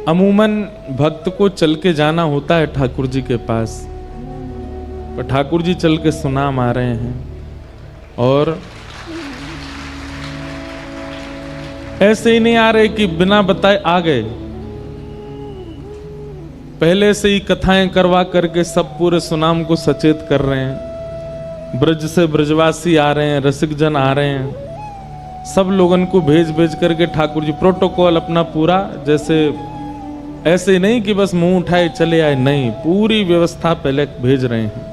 अमूमन भक्त को चल के जाना होता है ठाकुर जी के पास, पर ठाकुर जी चल के सुनाम आ रहे हैं और ऐसे ही नहीं आ रहे कि बिना बताए आ गए, पहले से ही कथाएं करवा करके सब पूरे सुनाम को सचेत कर रहे हैं। ब्रज से ब्रजवासी आ रहे हैं, रसिक जन आ रहे हैं, सब लोगों को भेज भेज करके ठाकुर जी प्रोटोकॉल अपना पूरा, जैसे ऐसे नहीं कि बस मुंह उठाए चले आए, नहीं, पूरी व्यवस्था पहले भेज रहे हैं।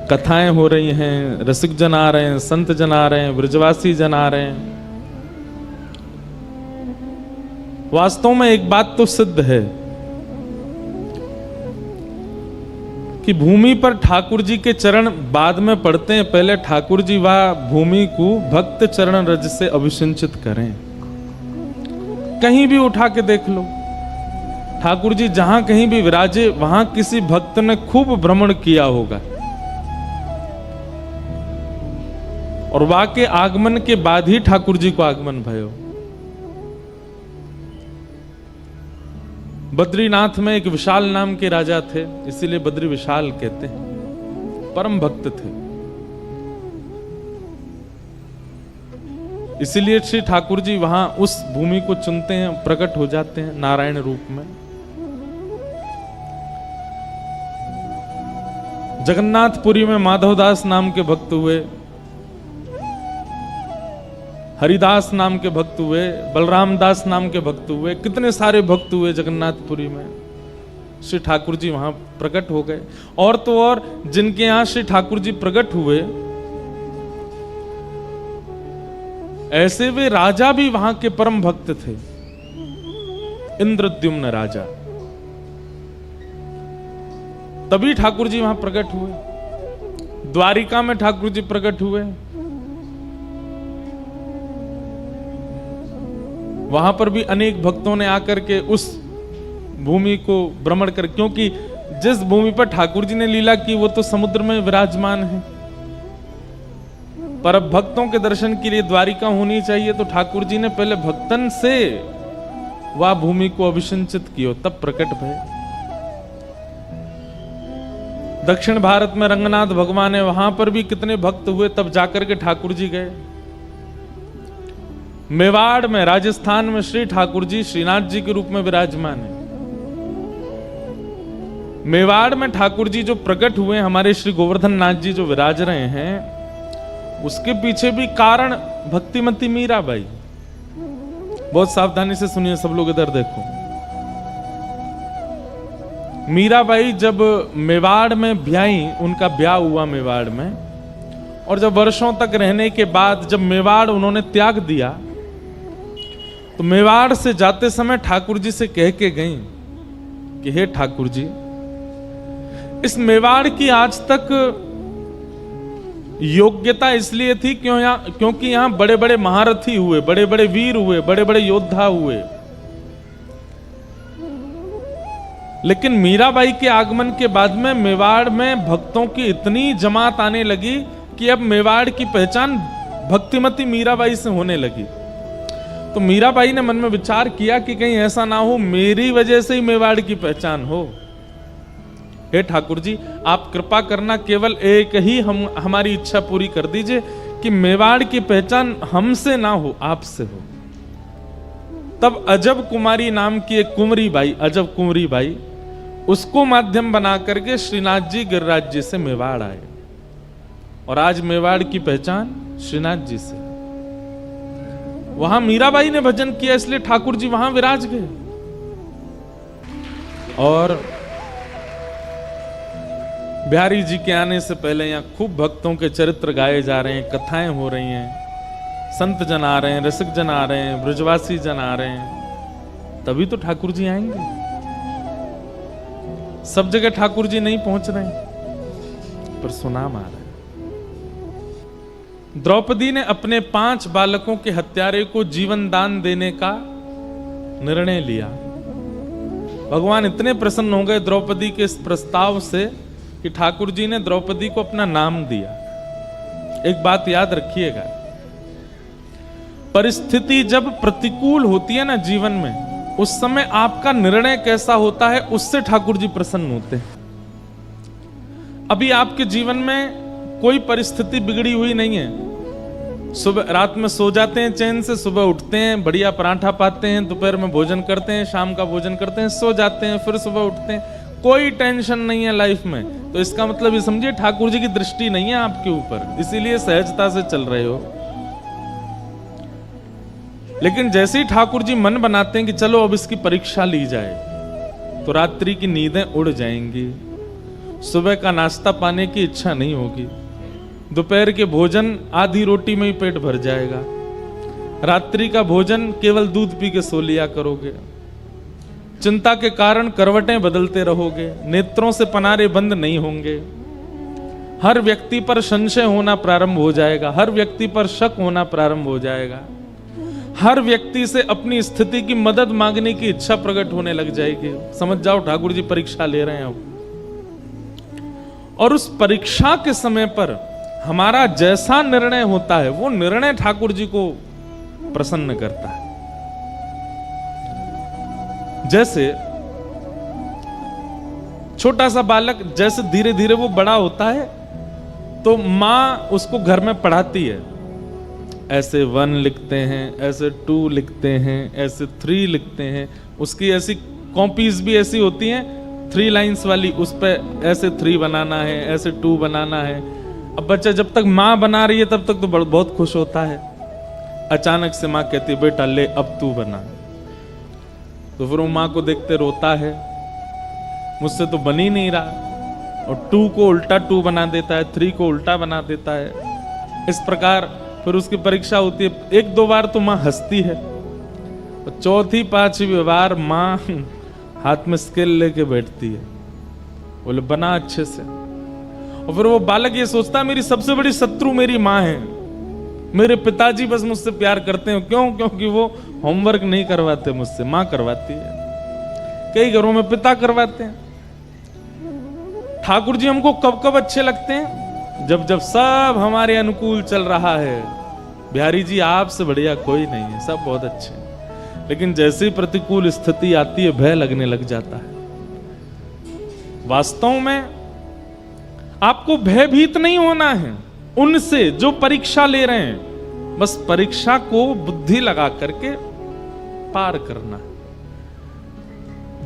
कथाएं हो रही हैं, रसिक जन आ रहे हैं, संत जन आ रहे हैं, ब्रजवासी जन आ रहे हैं। वास्तव में एक बात तो सिद्ध है कि भूमि पर ठाकुर जी के चरण बाद में पड़ते हैं, पहले ठाकुर जी वह भूमि को भक्त चरण रज से अभिषिंचित करें। कहीं भी उठा के देख लो, ठाकुर जी जहां कहीं भी विराजे वहां किसी भक्त ने खूब भ्रमण किया होगा, और वहां के आगमन के बाद ही ठाकुर जी को आगमन भयो। बद्रीनाथ में एक विशाल नाम के राजा थे, इसीलिए बद्री विशाल कहते हैं, परम भक्त थे। इसीलिए श्री ठाकुर जी वहां उस भूमि को चुनते हैं, प्रकट हो जाते हैं नारायण रूप में। जगन्नाथपुरी में माधवदास नाम के भक्त हुए, हरिदास नाम के भक्त हुए, बलराम दास नाम के भक्त हुए, कितने सारे भक्त हुए जगन्नाथपुरी में। श्री ठाकुर जी वहां प्रकट हो गए। और तो और जिनके यहां श्री ठाकुर जी प्रकट हुए, ऐसे वे राजा भी वहां के परम भक्त थे। इंद्रद्युम्न राजा, तभी ठाकुर जी वहां प्रकट हुए। द्वारिका में ठाकुर जी प्रकट हुए, वहां पर भी अनेक भक्तों ने आकर के उस भूमि को भ्रमण कर, क्योंकि जिस भूमि पर ठाकुर जी ने लीला की वो तो समुद्र में विराजमान है, पर अब भक्तों के दर्शन के लिए द्वारिका होनी चाहिए, तो ठाकुर जी ने पहले भक्तन से वह भूमि को अभिषिंचित किया, तब प्रकट भय। दक्षिण भारत में रंगनाथ भगवान है, वहां पर भी कितने भक्त हुए, तब जाकर के ठाकुर जी गए। मेवाड़ में, राजस्थान में श्री ठाकुर जी श्रीनाथ जी के रूप में विराजमान है। मेवाड़ में ठाकुर जी जो प्रकट हुए, हमारे श्री गोवर्धन नाथ जी जो विराज रहे हैं, उसके पीछे भी कारण भक्तिमती मीराबाई। बहुत सावधानी से सुनिए सब लोग, इधर देखो। मीराबाई जब मेवाड़ में ब्याई, उनका ब्याह हुआ मेवाड़ में, और जब वर्षों तक रहने के बाद जब मेवाड़ उन्होंने त्याग दिया, तो मेवाड़ से जाते समय ठाकुर जी से कह के गई कि हे ठाकुर जी, इस मेवाड़ की आज तक योग्यता इसलिए थी क्योंकि यहां बड़े बड़े महारथी हुए, बड़े बड़े वीर हुए, बड़े बड़े योद्धा हुए। लेकिन मीराबाई के आगमन के बाद में मेवाड़ में भक्तों की इतनी जमात आने लगी कि अब मेवाड़ की पहचान भक्तिमती मीराबाई से होने लगी। तो मीराबाई ने मन में विचार किया कि कहीं ऐसा ना हो मेरी वजह से ही मेवाड़ की पहचान हो। हे ठाकुर जी, आप कृपा करना, केवल एक ही हमारी इच्छा पूरी कर दीजिए कि मेवाड़ की पहचान हमसे ना हो, आपसे हो। तब अजब कुमारी नाम की एक कुंवरी बाई, अजब कुंवरी बाई, उसको माध्यम बना करके श्रीनाथ जी गिरिराज जी से मेवाड़ आए, और आज मेवाड़ की पहचान श्रीनाथ जी से। वहां मीराबाई ने भजन किया, इसलिए ठाकुर जी वहां विराज गए। और बिहारी जी के आने से पहले यहां खूब भक्तों के चरित्र गाए जा रहे हैं, कथाएं हो रही हैं, संत जन आ रहे हैं, रसिक जन आ रहे हैं, ब्रजवासी जन आ रहे हैं, तभी तो ठाकुर जी आएंगे। सब जगह ठाकुर जी नहीं पहुंच रहे हैं, पर सुनाम आ रहा है। द्रौपदी ने अपने 5 बालकों के हत्यारे को जीवन दान देने का निर्णय लिया। भगवान इतने प्रसन्न हो गए द्रौपदी के इस प्रस्ताव से कि ठाकुर जी ने द्रौपदी को अपना नाम दिया। एक बात याद रखिएगा, परिस्थिति जब प्रतिकूल होती है ना जीवन में, उस समय आपका निर्णय कैसा होता है, उससे ठाकुर जी प्रसन्न होते हैं। अभी आपके जीवन में कोई परिस्थिति बिगड़ी हुई नहीं है, सुबह रात में सो जाते हैं चैन से, सुबह उठते हैं, बढ़िया पराठा पाते हैं, दोपहर में भोजन करते हैं, शाम का भोजन करते हैं, सो जाते हैं, फिर सुबह उठते हैं, कोई टेंशन नहीं है लाइफ में। तो इसका मतलब ये समझिए ठाकुर जी की दृष्टि नहीं है आपके ऊपर, इसीलिए सहजता से चल रहे हो। लेकिन जैसे ही ठाकुर जी मन बनाते हैं कि चलो अब इसकी परीक्षा ली जाए, तो रात्रि की नींदें उड़ जाएंगी, सुबह का नाश्ता पाने की इच्छा नहीं होगी, दोपहर के भोजन आधी रोटी में ही पेट भर जाएगा, रात्रि का भोजन केवल दूध पी के सो लिया करोगे, चिंता के कारण करवटें बदलते रहोगे, नेत्रों से पनारे बंद नहीं होंगे, हर व्यक्ति पर संशय होना प्रारंभ हो जाएगा, हर व्यक्ति पर शक होना प्रारंभ हो जाएगा, हर व्यक्ति से अपनी स्थिति की मदद मांगने की इच्छा प्रकट होने लग जाएगी। समझ जाओ ठाकुर जी परीक्षा ले रहे हैं अब। और उस परीक्षा के समय पर हमारा जैसा निर्णय होता है, वो निर्णय ठाकुर जी को प्रसन्न करता है। जैसे छोटा सा बालक जैसे धीरे धीरे वो बड़ा होता है, तो मां उसको घर में पढ़ाती है, ऐसे 1 लिखते हैं, ऐसे 2 लिखते हैं, ऐसे 3 लिखते हैं, उसकी ऐसी कॉपीज भी ऐसी होती हैं 3 लाइंस वाली, उस पर ऐसे 3 बनाना है, ऐसे 2 बनाना है। अब बच्चा जब तक माँ बना रही है तब तक तो बहुत खुश होता है, अचानक से माँ कहती है बेटा ले अब तू बना, तो फिर वो माँ को देखते रोता है, मुझसे तो बन ही नहीं रहा, और 2 को उल्टा 2 बना देता है, 3 को उल्टा बना देता है। इस प्रकार फिर उसकी परीक्षा होती है, 1-2 बार तो माँ हंसती है, और 4थी 5वीं बार माँ हाथ में स्केल लेके बैठती है, बोले बना अच्छे से। और फिर वो बालक ये सोचता है मेरी सबसे बड़ी शत्रु मेरी माँ है, मेरे पिताजी बस मुझसे प्यार करते हैं, क्यों? क्योंकि वो होमवर्क नहीं करवाते मुझसे, माँ करवाती है। कई घरों में पिता करवाते हैं। ठाकुर जी हमको कब कब अच्छे लगते हैं? जब जब सब हमारे अनुकूल चल रहा है। बिहारी जी आपसे बढ़िया कोई नहीं है, सब बहुत अच्छे हैं। लेकिन जैसे ही प्रतिकूल स्थिति आती है, भय लगने लग जाता है। वास्तव में आपको भयभीत नहीं होना है उनसे जो परीक्षा ले रहे हैं, बस परीक्षा को बुद्धि लगा करके पार करना है।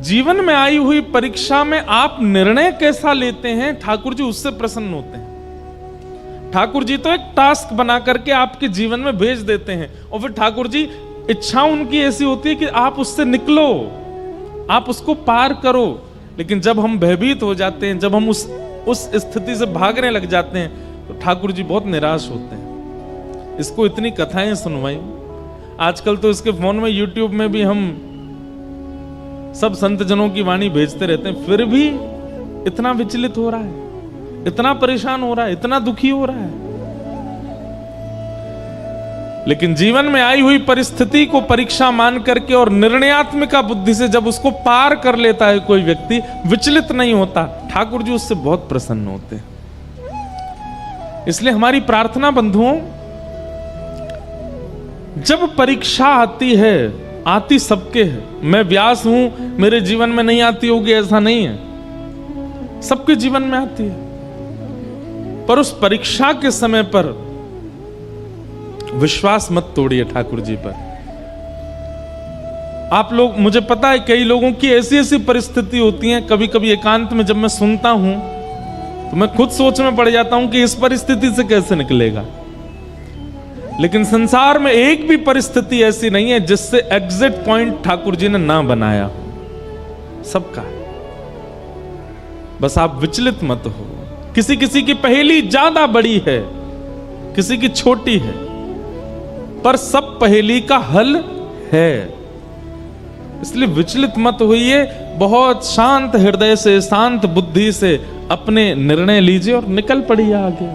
जीवन में आई हुई परीक्षा में आप निर्णय कैसा लेते हैं, ठाकुर जी उससे प्रसन्न होते हैं। ठाकुर जी तो एक टास्क बना करके आपके जीवन में भेज देते हैं, और फिर ठाकुर जी इच्छा उनकी ऐसी होती है कि आप उससे निकलो, आप उसको पार करो। लेकिन जब हम भयभीत हो जाते हैं, जब हम उस स्थिति से भागने लग जाते हैं, तो ठाकुर जी बहुत निराश होते हैं। इसको इतनी कथाएं सुनवाई, आजकल तो इसके फोन में यूट्यूब में भी हम सब संत जनों की वाणी भेजते रहते हैं, फिर भी इतना विचलित हो रहा है, इतना परेशान हो रहा है, इतना दुखी हो रहा है। लेकिन जीवन में आई हुई परिस्थिति को परीक्षा मान करके और निर्णयात्मक बुद्धि से जब उसको पार कर लेता है कोई व्यक्ति, विचलित नहीं होता, ठाकुर जी उससे बहुत प्रसन्न होते हैं। इसलिए हमारी प्रार्थना बंधुओं, जब परीक्षा आती है, आती सबके है, मैं व्यास हूं मेरे जीवन में नहीं आती होगी ऐसा नहीं है, सबके जीवन में आती है। पर उस परीक्षा के समय पर विश्वास मत तोड़िए ठाकुर जी पर। आप लोग, मुझे पता है कई लोगों की ऐसी ऐसी परिस्थिति होती है, कभी कभी एकांत में जब मैं सुनता हूं तो मैं खुद सोच में पड़ जाता हूं कि इस परिस्थिति से कैसे निकलेगा। लेकिन संसार में एक भी परिस्थिति ऐसी नहीं है जिससे एग्जिट पॉइंट ठाकुर जी ने ना बनाया, सबका है। बस आप विचलित मत हो। किसी किसी की पहेली ज्यादा बड़ी है, किसी की छोटी है, पर सब पहेली का हल है। इसलिए विचलित मत होइए, बहुत शांत हृदय से, शांत बुद्धि से अपने निर्णय लीजिए और निकल पड़िए आगे।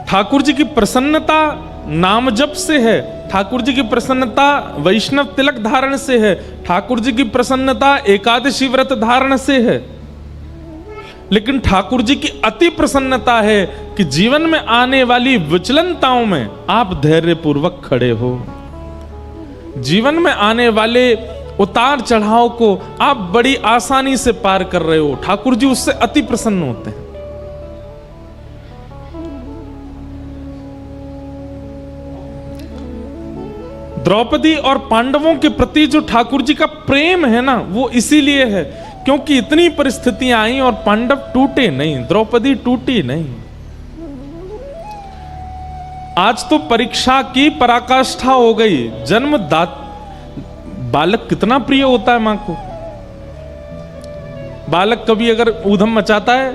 ठाकुर जी की प्रसन्नता नाम जप से है, ठाकुर जी की प्रसन्नता वैष्णव तिलक धारण से है, ठाकुर जी की प्रसन्नता एकादशी व्रत धारण से है। लेकिन ठाकुर जी की अति प्रसन्नता है कि जीवन में आने वाली विचलनताओं में आप धैर्य पूर्वक खड़े हो। जीवन में आने वाले उतार चढ़ाव को आप बड़ी आसानी से पार कर रहे हो। ठाकुर जी उससे अति प्रसन्न होते हैं। द्रौपदी और पांडवों के प्रति जो ठाकुर जी का प्रेम है ना, वो इसीलिए है क्योंकि इतनी परिस्थितियां आई और पांडव टूटे नहीं, द्रौपदी टूटी नहीं। आज तो परीक्षा की पराकाष्ठा हो गई। बालक कितना प्रिय होता है मां को। बालक कभी अगर ऊधम मचाता है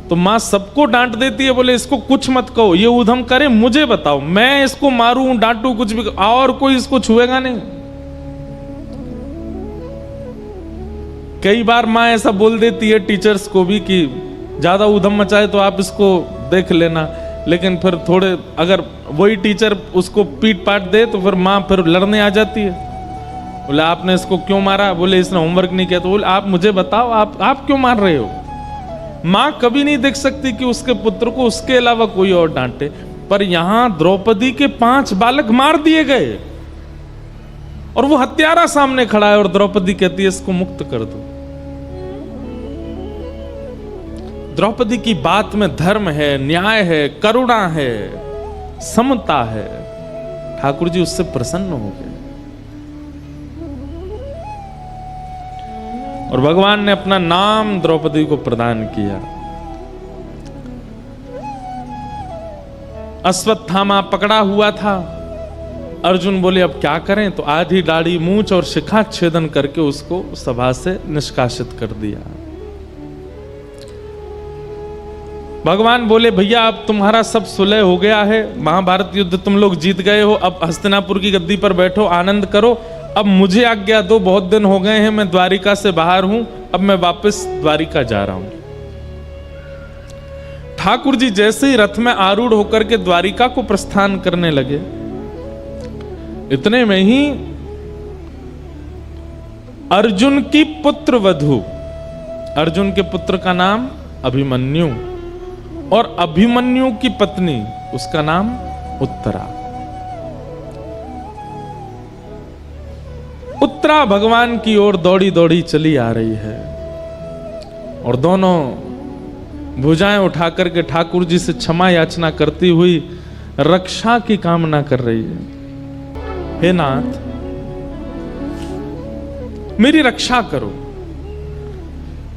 तो मां सबको डांट देती है, बोले इसको कुछ मत कहो, ये ऊधम करे मुझे बताओ, मैं इसको मारूं डांटू कुछ भी, और कोई इसको छुएगा नहीं। कई बार मां ऐसा बोल देती है टीचर्स को भी कि ज्यादा ऊधम मचाए तो आप इसको देख लेना, लेकिन फिर थोड़े अगर वही टीचर उसको पीट पाट दे तो फिर मां फिर लड़ने आ जाती है। बोले आपने इसको क्यों मारा, बोले इसने होमवर्क नहीं किया, तो बोले आप मुझे बताओ आप क्यों मार रहे हो। मां कभी नहीं देख सकती कि उसके पुत्र को उसके अलावा कोई और डांटे, पर यहां द्रौपदी के 5 बालक मार दिए गए और वो हत्यारा सामने खड़ा है और द्रौपदी कहती है इसको मुक्त कर दो। द्रौपदी की बात में धर्म है, न्याय है, करुणा है, समता है। ठाकुर जी उससे प्रसन्न हो गए और भगवान ने अपना नाम द्रौपदी को प्रदान किया। अश्वत्थामा पकड़ा हुआ था। अर्जुन बोले अब क्या करें, तो आधी दाढ़ी मूंछ और शिखा छेदन करके उसको सभा से निष्कासित कर दिया। भगवान बोले भैया अब तुम्हारा सब सुलह हो गया है, महाभारत युद्ध तुम लोग जीत गए हो, अब हस्तिनापुर की गद्दी पर बैठो, आनंद करो। अब मुझे आज्ञा दो, बहुत दिन हो गए हैं मैं द्वारिका से बाहर हूं, अब मैं वापस द्वारिका जा रहा हूं। ठाकुर जी जैसे ही रथ में आरूढ़ होकर के द्वारिका को प्रस्थान करने लगे, इतने में ही अर्जुन की पुत्र वधू, अर्जुन के पुत्र का नाम अभिमन्यु और अभिमन्यु की पत्नी उसका नाम उत्तरा। उत्तरा भगवान की ओर दौड़ी दौड़ी चली आ रही है और दोनों भुजाएं उठाकर के ठाकुर जी से क्षमा याचना करती हुई रक्षा की कामना कर रही है। हे नाथ मेरी रक्षा करो।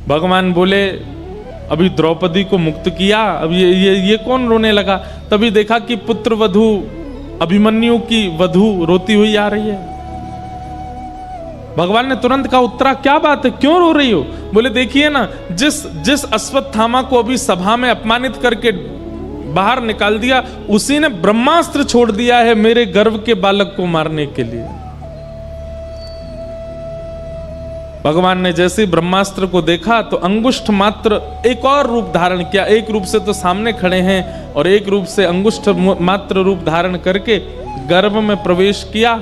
भगवान बोले अभी द्रौपदी को मुक्त किया, अब ये कौन रोने लगा। तभी देखा कि पुत्र वधू अभिमन्यु की वधू रोती हुई आ रही है। भगवान ने तुरंत कहा उत्तरा क्या बात है, क्यों रो रही हो। बोले देखिए ना, जिस अश्वत्थामा को अभी सभा में अपमानित करके बाहर निकाल दिया, उसी ने ब्रह्मास्त्र छोड़ दिया है मेरे गर्भ के बालक को मारने के लिए। भगवान ने जैसे ही ब्रह्मास्त्र को देखा तो अंगुष्ठ मात्र एक और रूप धारण किया। एक रूप से तो सामने खड़े हैं और एक रूप से अंगुष्ठ मात्र रूप धारण करके गर्भ में प्रवेश किया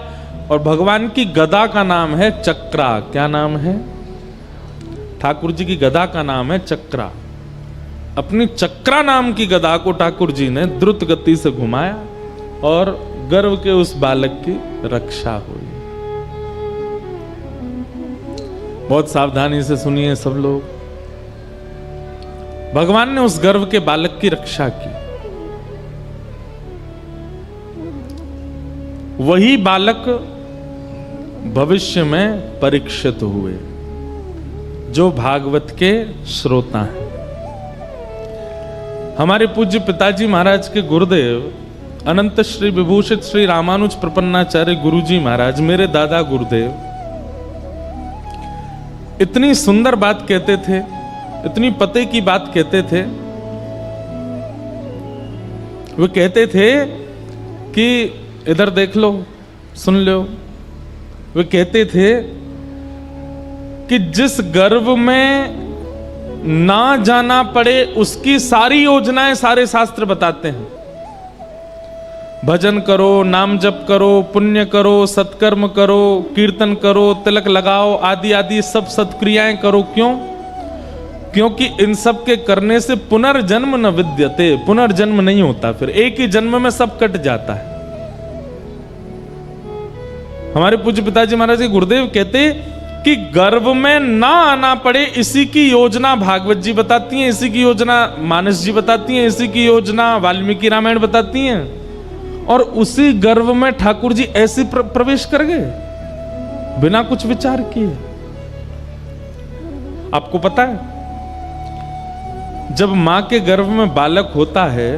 और भगवान की गदा का नाम है चक्रा। क्या नाम है? ठाकुर जी की गदा का नाम है चक्रा। अपनी चक्रा नाम की गदा को ठाकुर जी ने द्रुत गति से घुमाया और गर्भ के उस बालक की रक्षा हुई। बहुत सावधानी से सुनिए सब लोग। भगवान ने उस गर्भ के बालक की रक्षा की। वही बालक भविष्य में परीक्षित हुए, जो भागवत के श्रोता हैं। हमारे पूज्य पिताजी महाराज के गुरुदेव अनंत श्री विभूषित श्री रामानुज प्रपन्नाचार्य गुरुजी महाराज, मेरे दादा गुरुदेव, इतनी सुंदर बात कहते थे, इतनी पते की बात कहते थे। वो कहते थे कि इधर देख लो, सुन लो। वे कहते थे कि जिस गर्भ में ना जाना पड़े उसकी सारी योजनाएं सारे शास्त्र बताते हैं। भजन करो, नाम जप करो, पुण्य करो, सत्कर्म करो, कीर्तन करो, तिलक लगाओ, आदि आदि सब सत्क्रियाएं करो। क्यों? क्योंकि इन सब के करने से पुनर्जन्म न विद्यते, पुनर्जन्म नहीं होता, फिर एक ही जन्म में सब कट जाता है। हमारे पूज्य पिताजी महाराज जी गुरुदेव कहते कि गर्भ में ना आना पड़े, इसी की योजना भागवत जी बताती हैं, इसी की योजना मानस जी बताती हैं, इसी की योजना वाल्मीकि रामायण बताती हैं, और उसी गर्भ में ठाकुर जी ऐसे प्रवेश कर गए बिना कुछ विचार किए। आपको पता है जब मां के गर्भ में बालक होता है,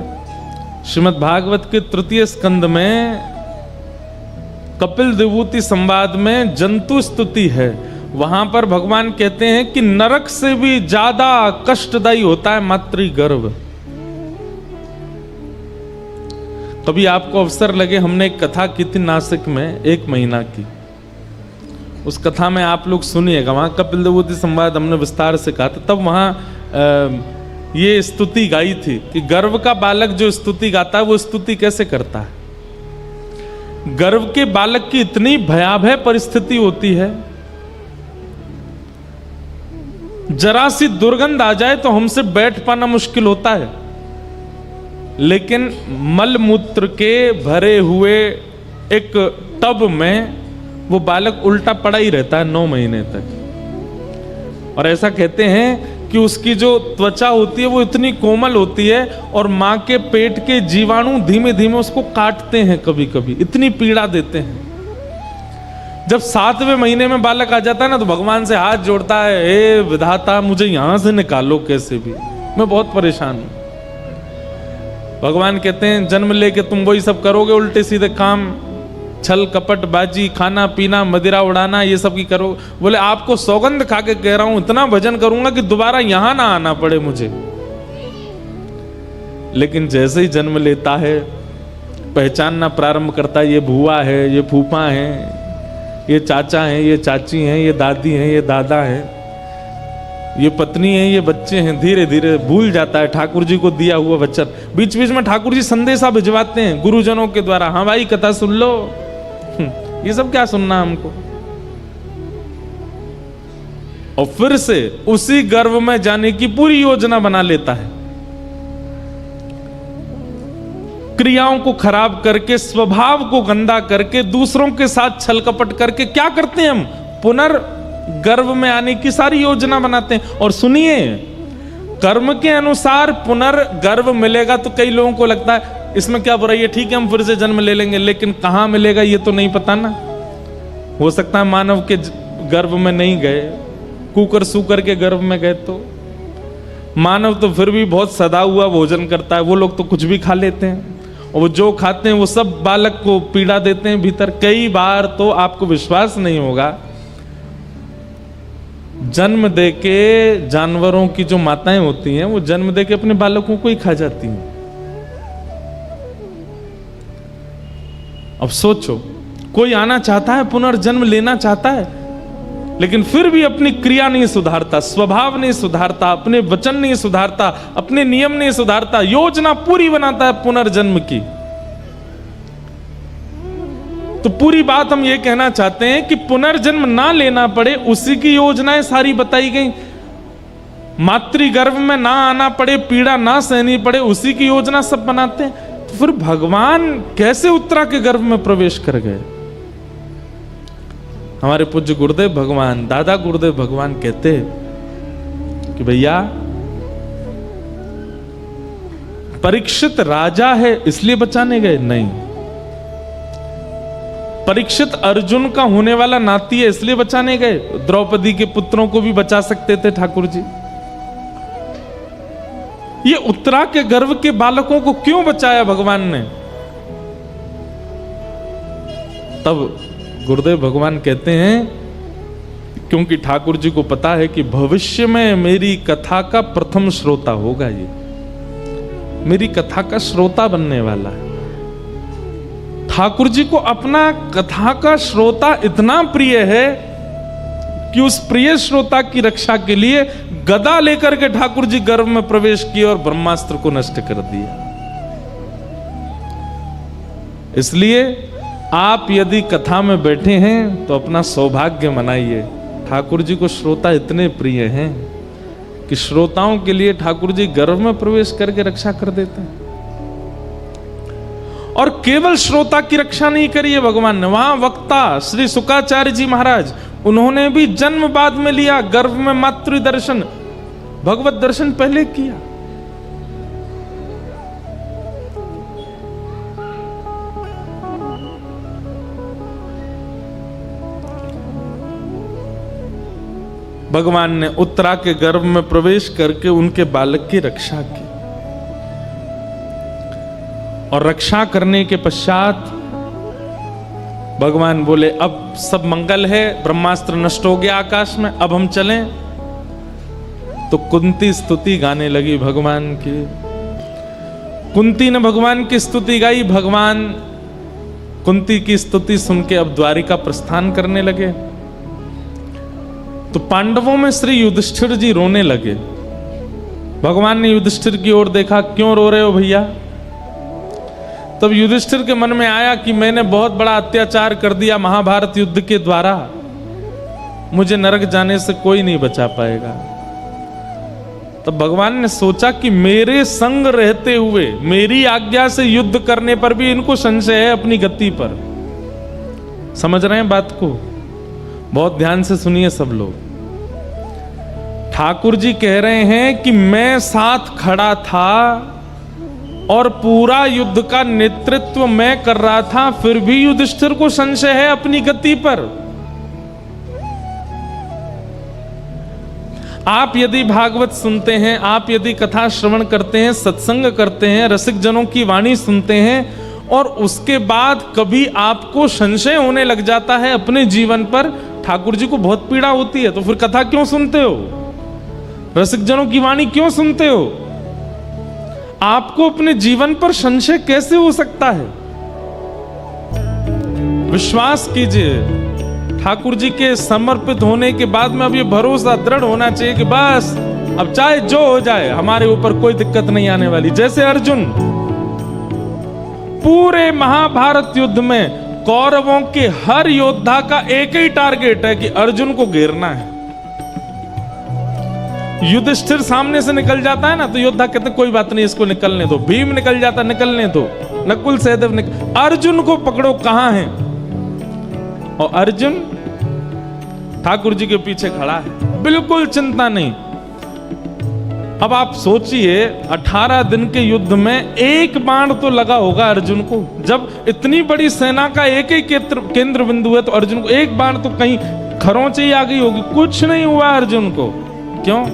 श्रीमद् भागवत के तृतीय स्कंद में कपिल विभूति संवाद में जंतु स्तुति है, वहां पर भगवान कहते हैं कि नरक से भी ज्यादा कष्टदायी होता है मातृगर्भ। कभी आपको अवसर लगे, हमने एक कथा की थी नासिक में 1 महीना की, उस कथा में आप लोग सुनिएगा, वहां कपिल विभूति संवाद हमने विस्तार से कहा था। तब वहां ये स्तुति गाई थी कि गर्भ का बालक जो स्तुति गाता है वो स्तुति कैसे करता है। गर्भ के बालक की इतनी भयावह परिस्थिति होती है, जरा सी दुर्गंध आ जाए तो हमसे बैठ पाना मुश्किल होता है, लेकिन मल मूत्र के भरे हुए एक टब में वो बालक उल्टा पड़ा ही रहता है 9 महीने तक। और ऐसा कहते हैं कि उसकी जो त्वचा होती है वो इतनी कोमल होती है, और मां के पेट के जीवाणु धीमे धीमे उसको काटते हैं, कभी कभी इतनी पीड़ा देते हैं। जब 7वें महीने में बालक आ जाता है ना, तो भगवान से हाथ जोड़ता है, हे विधाता मुझे यहां से निकालो कैसे भी, मैं बहुत परेशान हूं। भगवान कहते हैं जन्म लेके तुम वही सब करोगे, उल्टे सीधे काम, छल कपट बाजी, खाना पीना, मदिरा उड़ाना, ये सब की करो। बोले आपको सौगंध खा के कह रहा हूं, इतना भजन करूंगा कि दोबारा यहां ना आना पड़े मुझे। लेकिन जैसे ही जन्म लेता है, पहचानना प्रारंभ करता है, ये भुआ है, ये फूफा है, ये चाचा हैं, ये चाची हैं, ये दादी हैं, ये दादा हैं, ये पत्नी है, ये बच्चे हैं। धीरे धीरे भूल जाता है ठाकुर जी को दिया हुआ वचन। बीच बीच में ठाकुर जी संदेशा भिजवाते हैं गुरुजनों के द्वारा, हाँ भाई कथा सुन लो, ये सब क्या सुनना हमको। और फिर से उसी गर्भ में जाने की पूरी योजना बना लेता है, क्रियाओं को खराब करके, स्वभाव को गंदा करके, दूसरों के साथ छल कपट करके क्या करते हैं हम, पुनर्गर्भ में आने की सारी योजना बनाते हैं। और सुनिए, कर्म के अनुसार पुनर्गर्भ मिलेगा तो कई लोगों को लगता है इसमें क्या बुराई है, ठीक है हम फिर से जन्म ले लेंगे, लेकिन कहां मिलेगा ये तो नहीं पता ना। हो सकता है मानव के गर्भ में नहीं गए, कुकर सूकर के गर्भ में गए, तो मानव तो फिर भी बहुत सदा हुआ भोजन करता है, वो लोग तो कुछ भी खा लेते हैं, और वो जो खाते हैं वो सब बालक को पीड़ा देते हैं भीतर। कई बार तो आपको विश्वास नहीं होगा, जन्म दे के जानवरों की जो माताएं होती हैं वो जन्म दे के अपने बालकों को ही खा जाती हैं। अब सोचो, कोई आना चाहता है, पुनर्जन्म लेना चाहता है, लेकिन फिर भी अपनी क्रिया नहीं सुधारता, स्वभाव नहीं सुधारता, अपने वचन नहीं सुधारता, अपने नियम नहीं सुधारता, योजना पूरी बनाता है पुनर्जन्म की। तो पूरी बात हम ये कहना चाहते हैं कि पुनर्जन्म ना लेना पड़े, उसी की योजनाएं सारी बताई गई। मातृगर्भ में ना आना पड़े, पीड़ा ना सहनी पड़े, उसी की योजना सब बनाते हैं। तो फिर भगवान कैसे उत्तरा के गर्भ में प्रवेश कर गए। हमारे पूज्य गुरुदेव भगवान, दादा गुरुदेव भगवान कहते कि भैया परीक्षित राजा है इसलिए बचाने गए नहीं, परीक्षित अर्जुन का होने वाला नाती है इसलिए बचाने गए। द्रौपदी के पुत्रों को भी बचा सकते थे ठाकुर जी, ये उत्तरा के गर्भ के बालकों को क्यों बचाया भगवान ने। तब गुरुदेव भगवान कहते हैं क्योंकि ठाकुर जी को पता है कि भविष्य में मेरी कथा का प्रथम श्रोता होगा, ये मेरी कथा का श्रोता बनने वाला है। ठाकुर जी को अपना कथा का श्रोता इतना प्रिय है कि उस प्रिय श्रोता की रक्षा के लिए गदा लेकर के ठाकुर जी गर्भ में प्रवेश किए और ब्रह्मास्त्र को नष्ट कर दिया। इसलिए आप यदि कथा में बैठे हैं तो अपना सौभाग्य मनाइए, ठाकुर जी को श्रोता इतने प्रिय हैं कि श्रोताओं के लिए ठाकुर जी गर्भ में प्रवेश करके रक्षा कर देते हैं। और केवल श्रोता की रक्षा नहीं करी है भगवान ने, वहां वक्ता श्री शुकाचार्य जी महाराज, उन्होंने भी जन्म बाद में लिया, गर्भ में मातृ दर्शन, भगवत दर्शन पहले किया। भगवान ने उत्तरा के गर्भ में प्रवेश करके उनके बालक की रक्षा की, और रक्षा करने के पश्चात भगवान बोले अब सब मंगल है, ब्रह्मास्त्र नष्ट हो गया आकाश में, अब हम चलें। तो कुंती स्तुति गाने लगी भगवान की। कुंती ने भगवान की स्तुति गाई, भगवान कुंती की स्तुति सुन के अब द्वारिका प्रस्थान करने लगे। तो पांडवों में श्री युधिष्ठिर जी रोने लगे। भगवान ने युधिष्ठिर की ओर देखा, क्यों रो रहे हो भैया? तब युधिष्ठिर के मन में आया कि मैंने बहुत बड़ा अत्याचार कर दिया महाभारत युद्ध के द्वारा, मुझे नरक जाने से कोई नहीं बचा पाएगा। तब भगवान ने सोचा कि मेरे संग रहते हुए, मेरी आज्ञा से युद्ध करने पर भी इनको संशय है अपनी गति पर। समझ रहे हैं बात को? बहुत ध्यान से सुनिए सब लोग। ठाकुर जी कह रहे हैं कि मैं साथ खड़ा था और पूरा युद्ध का नेतृत्व मैं कर रहा था, फिर भी युधिष्ठिर को संशय है अपनी गति पर। आप यदि भागवत सुनते हैं, आप यदि कथा श्रवण करते हैं, सत्संग करते हैं, रसिक जनों की वाणी सुनते हैं, और उसके बाद कभी आपको संशय होने लग जाता है अपने जीवन पर, ठाकुर जी को बहुत पीड़ा होती है, तो फिर कथा क्यों सुनते हो? रसिक जनों की वाणी क्यों सुनते हो? आपको अपने जीवन पर संशय कैसे हो सकता है? विश्वास कीजिए, ठाकुर जी के समर्पित होने के बाद में अब ये भरोसा दृढ़ होना चाहिए कि बस अब चाहे जो हो जाए हमारे ऊपर कोई दिक्कत नहीं आने वाली। जैसे अर्जुन, पूरे महाभारत युद्ध में कौरवों के हर योद्धा का एक ही टारगेट है कि अर्जुन को घेरना है। युधिष्ठिर सामने से निकल जाता है ना, तो योद्धा कहते कोई बात नहीं, इसको निकलने दो। भीम निकल जाता, निकलने दो। नकुल सहदेव अर्जुन को पकड़ो, कहां है? और अर्जुन ठाकुर जी के पीछे खड़ा है, बिल्कुल चिंता नहीं। अब आप सोचिए, 18 दिन के युद्ध में एक बाण तो लगा होगा अर्जुन को। जब इतनी बड़ी सेना का एक ही केंद्र बिंदु है, तो अर्जुन को एक बाण तो कहीं खरोंच ही आ गई होगी। कुछ नहीं हुआ अर्जुन को। क्यों?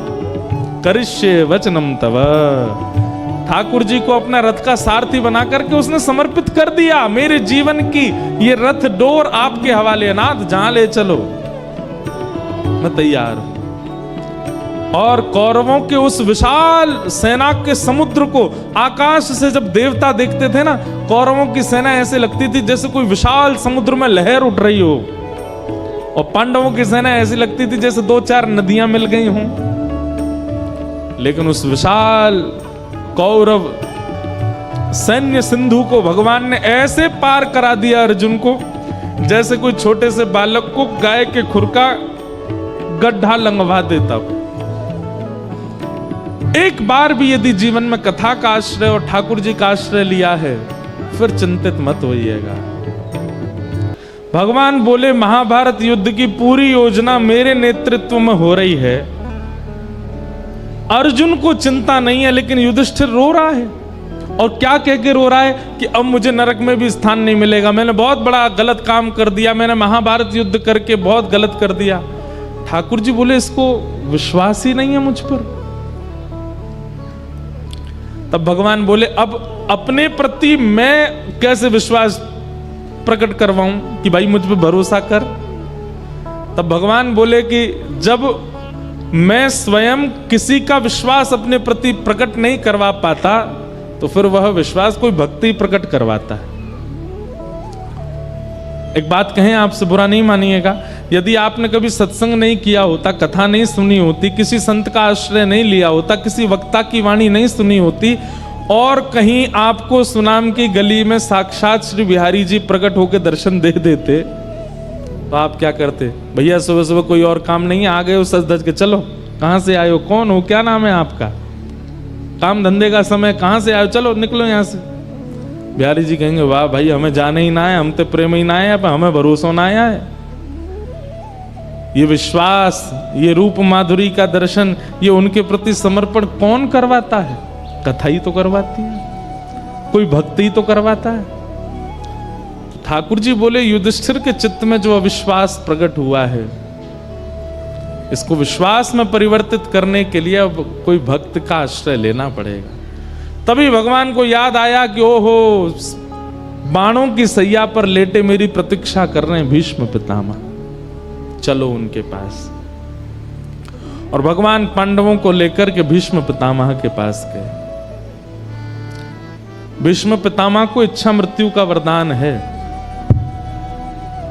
करिष्ये वचनम तव। ठाकुर जी को अपना रथ का सारथी बना करके उसने समर्पित कर दिया। मेरे जीवन की ये रथ डोर आपके हवाले, नाथ जहां ले चलो मैं तैयार हूं। और कौरवों के उस विशाल सेना के समुद्र को आकाश से जब देवता देखते थे ना, कौरवों की सेना ऐसे लगती थी जैसे कोई विशाल समुद्र में लहर उठ रही हो, और पांडवों की सेना ऐसी लगती थी जैसे 2-4 नदियां मिल गई हों। लेकिन उस विशाल कौरव सैन्य सिंधु को भगवान ने ऐसे पार करा दिया अर्जुन को, जैसे कोई छोटे से बालक को गाय के खुर का गड्ढा लंघवा देता। एक बार भी यदि जीवन में कथा का आश्रय और ठाकुर जी का आश्रय लिया है, फिर चिंतित मत होइएगा। भगवान बोले महाभारत युद्ध की पूरी योजना मेरे नेतृत्व में हो रही है। अर्जुन को चिंता नहीं है, लेकिन युधिष्ठिर रो रहा है। और क्या कह के रो रहा है कि अब मुझे नरक में भी स्थान नहीं मिलेगा, मैंने बहुत बड़ा गलत काम कर दिया, मैंने महाभारत युद्ध करके बहुत गलत कर दिया। ठाकुर जी बोले इसको विश्वास ही नहीं है मुझ पर। तब भगवान बोले अब अपने प्रति मैं कैसे विश्वास प्रकट करवाऊं कि भाई मुझ पर भरोसा कर। तब भगवान बोले कि जब मैं स्वयं किसी का विश्वास अपने प्रति प्रकट नहीं करवा पाता, तो फिर वह विश्वास कोई भक्ति प्रकट करवाता है। एक बात कहें, आपसे बुरा नहीं मानिएगा, यदि आपने कभी सत्संग नहीं किया होता, कथा नहीं सुनी होती, किसी संत का आश्रय नहीं लिया होता, किसी वक्ता की वाणी नहीं सुनी होती, और कहीं आपको सुनाम की गली में साक्षात श्री बिहारी जी प्रकट होकर दर्शन दे देते, तो आप क्या करते? भैया सुबह सुबह कोई और काम नहीं है, आ गए हो सज धज के, चलो कहां से आए हो, कौन हो, क्या नाम है आपका, काम धंधे का समय, कहां से आए हो, चलो निकलो यहां से। बिहारी जी कहेंगे वाह भाई, हमें जाने ही ना है, हम तो प्रेम ही ना है, पर हमें भरोसा ना आया है। ये विश्वास, ये रूप माधुरी का दर्शन, ये उनके प्रति समर्पण कौन करवाता है? कथा ही तो करवाती है, कोई भक्ति तो करवाता है। ठाकुर जी बोले युधिष्ठिर के चित्त में जो अविश्वास प्रकट हुआ है, इसको विश्वास में परिवर्तित करने के लिए अब कोई भक्त का आश्रय लेना पड़ेगा। तभी भगवान को याद आया कि ओहो, बाणों की सैया पर लेटे मेरी प्रतीक्षा कर रहे हैं भीष्म पितामह, चलो उनके पास। और भगवान पांडवों को लेकर के भीष्म पितामह के पास गए। भीष्म पितामह को इच्छा मृत्यु का वरदान है,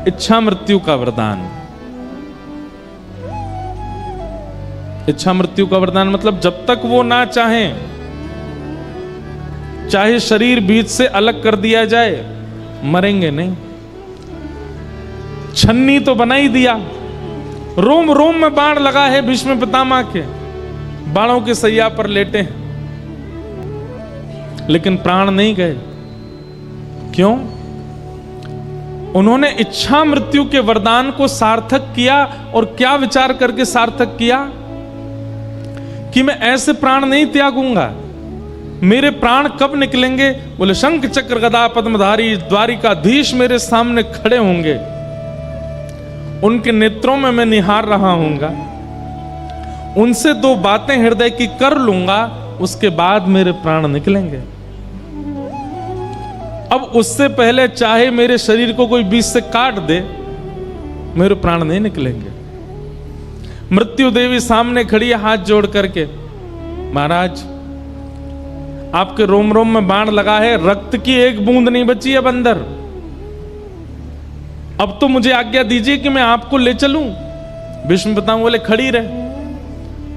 इच्छा मृत्यु का वरदान। इच्छा मृत्यु का वरदान मतलब जब तक वो ना चाहें, चाहे शरीर बीच से अलग कर दिया जाए, मरेंगे नहीं। छन्नी तो बना ही दिया, रोम रोम में बाण लगा है भीष्म पितामह के, बाणों के सैया पर लेटे हैं, लेकिन प्राण नहीं गए। क्यों? उन्होंने इच्छा मृत्यु के वरदान को सार्थक किया। और क्या विचार करके सार्थक किया? कि मैं ऐसे प्राण नहीं त्यागूंगा। मेरे प्राण कब निकलेंगे? बोले शंख चक्र गदा पद्मधारी द्वारिकाधीश मेरे सामने खड़े होंगे, उनके नेत्रों में मैं निहार रहा हूंगा, उनसे दो बातें हृदय की कर लूंगा, उसके बाद मेरे प्राण निकलेंगे। अब उससे पहले चाहे मेरे शरीर को कोई बीच से काट दे, मेरे प्राण नहीं निकलेंगे। मृत्यु देवी सामने खड़ी है हाथ जोड़ करके, महाराज आपके रोम रोम में बाण लगा है, रक्त की एक बूंद नहीं बची है अंदर, अब तो मुझे आज्ञा दीजिए कि मैं आपको ले चलूं। भीष्म पितामह बोले खड़ी रहे,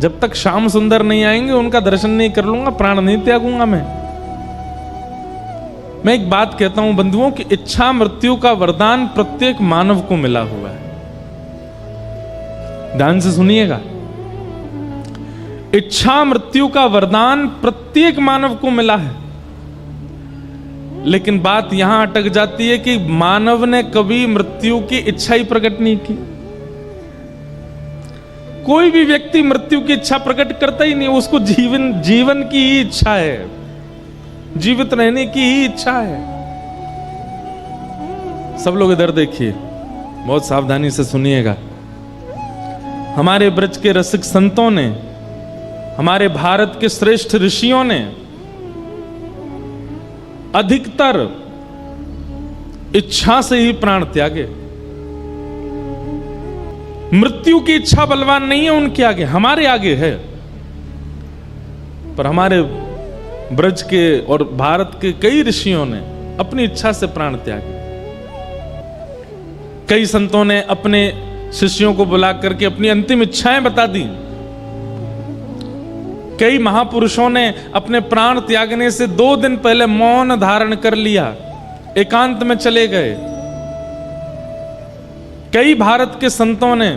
जब तक श्याम सुंदर नहीं आएंगे उनका दर्शन नहीं कर लूंगा, प्राण नहीं त्यागूंगा मैं एक बात कहता हूं बंधुओं कि इच्छा मृत्यु का वरदान प्रत्येक मानव को मिला हुआ है। ध्यान से सुनिएगा, इच्छा मृत्यु का वरदान प्रत्येक मानव को मिला है। लेकिन बात यहां अटक जाती है कि मानव ने कभी मृत्यु की इच्छा ही प्रकट नहीं की। कोई भी व्यक्ति मृत्यु की इच्छा प्रकट करता ही नहीं, उसको जीवन की ही इच्छा है, जीवित रहने की ही इच्छा है। सब लोग इधर देखिए, बहुत सावधानी से सुनिएगा। हमारे ब्रज के रसिक संतों ने, हमारे भारत के श्रेष्ठ ऋषियों ने अधिकतर इच्छा से ही प्राण त्यागे। मृत्यु की इच्छा बलवान नहीं है उनके आगे, हमारे आगे है। पर हमारे ब्रज के और भारत के कई ऋषियों ने अपनी इच्छा से प्राण त्यागे। कई संतों ने अपने शिष्यों को बुला करके अपनी अंतिम इच्छाएं बता दी। कई महापुरुषों ने अपने प्राण त्यागने से 2 दिन पहले मौन धारण कर लिया, एकांत में चले गए। कई भारत के संतों ने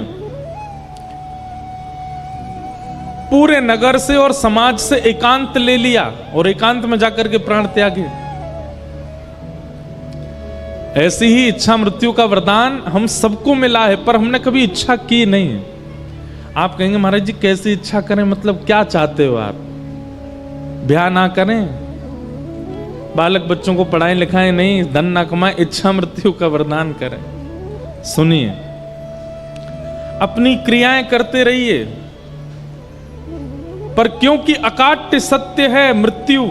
पूरे नगर से और समाज से एकांत ले लिया और एकांत में जाकर के प्राण त्यागे। ऐसी ही इच्छा मृत्यु का वरदान हम सबको मिला है, पर हमने कभी इच्छा की नहीं। आप कहेंगे महाराज जी कैसी इच्छा करें, मतलब क्या चाहते हो आप? ब्याह ना करें, बालक बच्चों को पढ़ाएं लिखाएं नहीं, धन ना कमाएं, इच्छा मृत्यु का वरदान करें। सुनिए, अपनी क्रियाएं करते रहिए, पर क्योंकि अकाट्य सत्य है मृत्यु,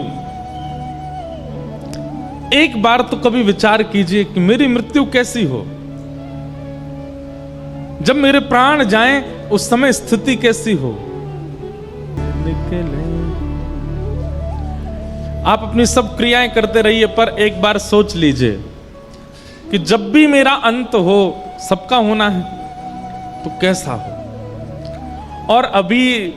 एक बार तो कभी विचार कीजिए कि मेरी मृत्यु कैसी हो, जब मेरे प्राण जाएं उस समय स्थिति कैसी हो। आप अपनी सब क्रियाएं करते रहिए, पर एक बार सोच लीजिए कि जब भी मेरा अंत हो, सबका होना है, तो कैसा हो। और अभी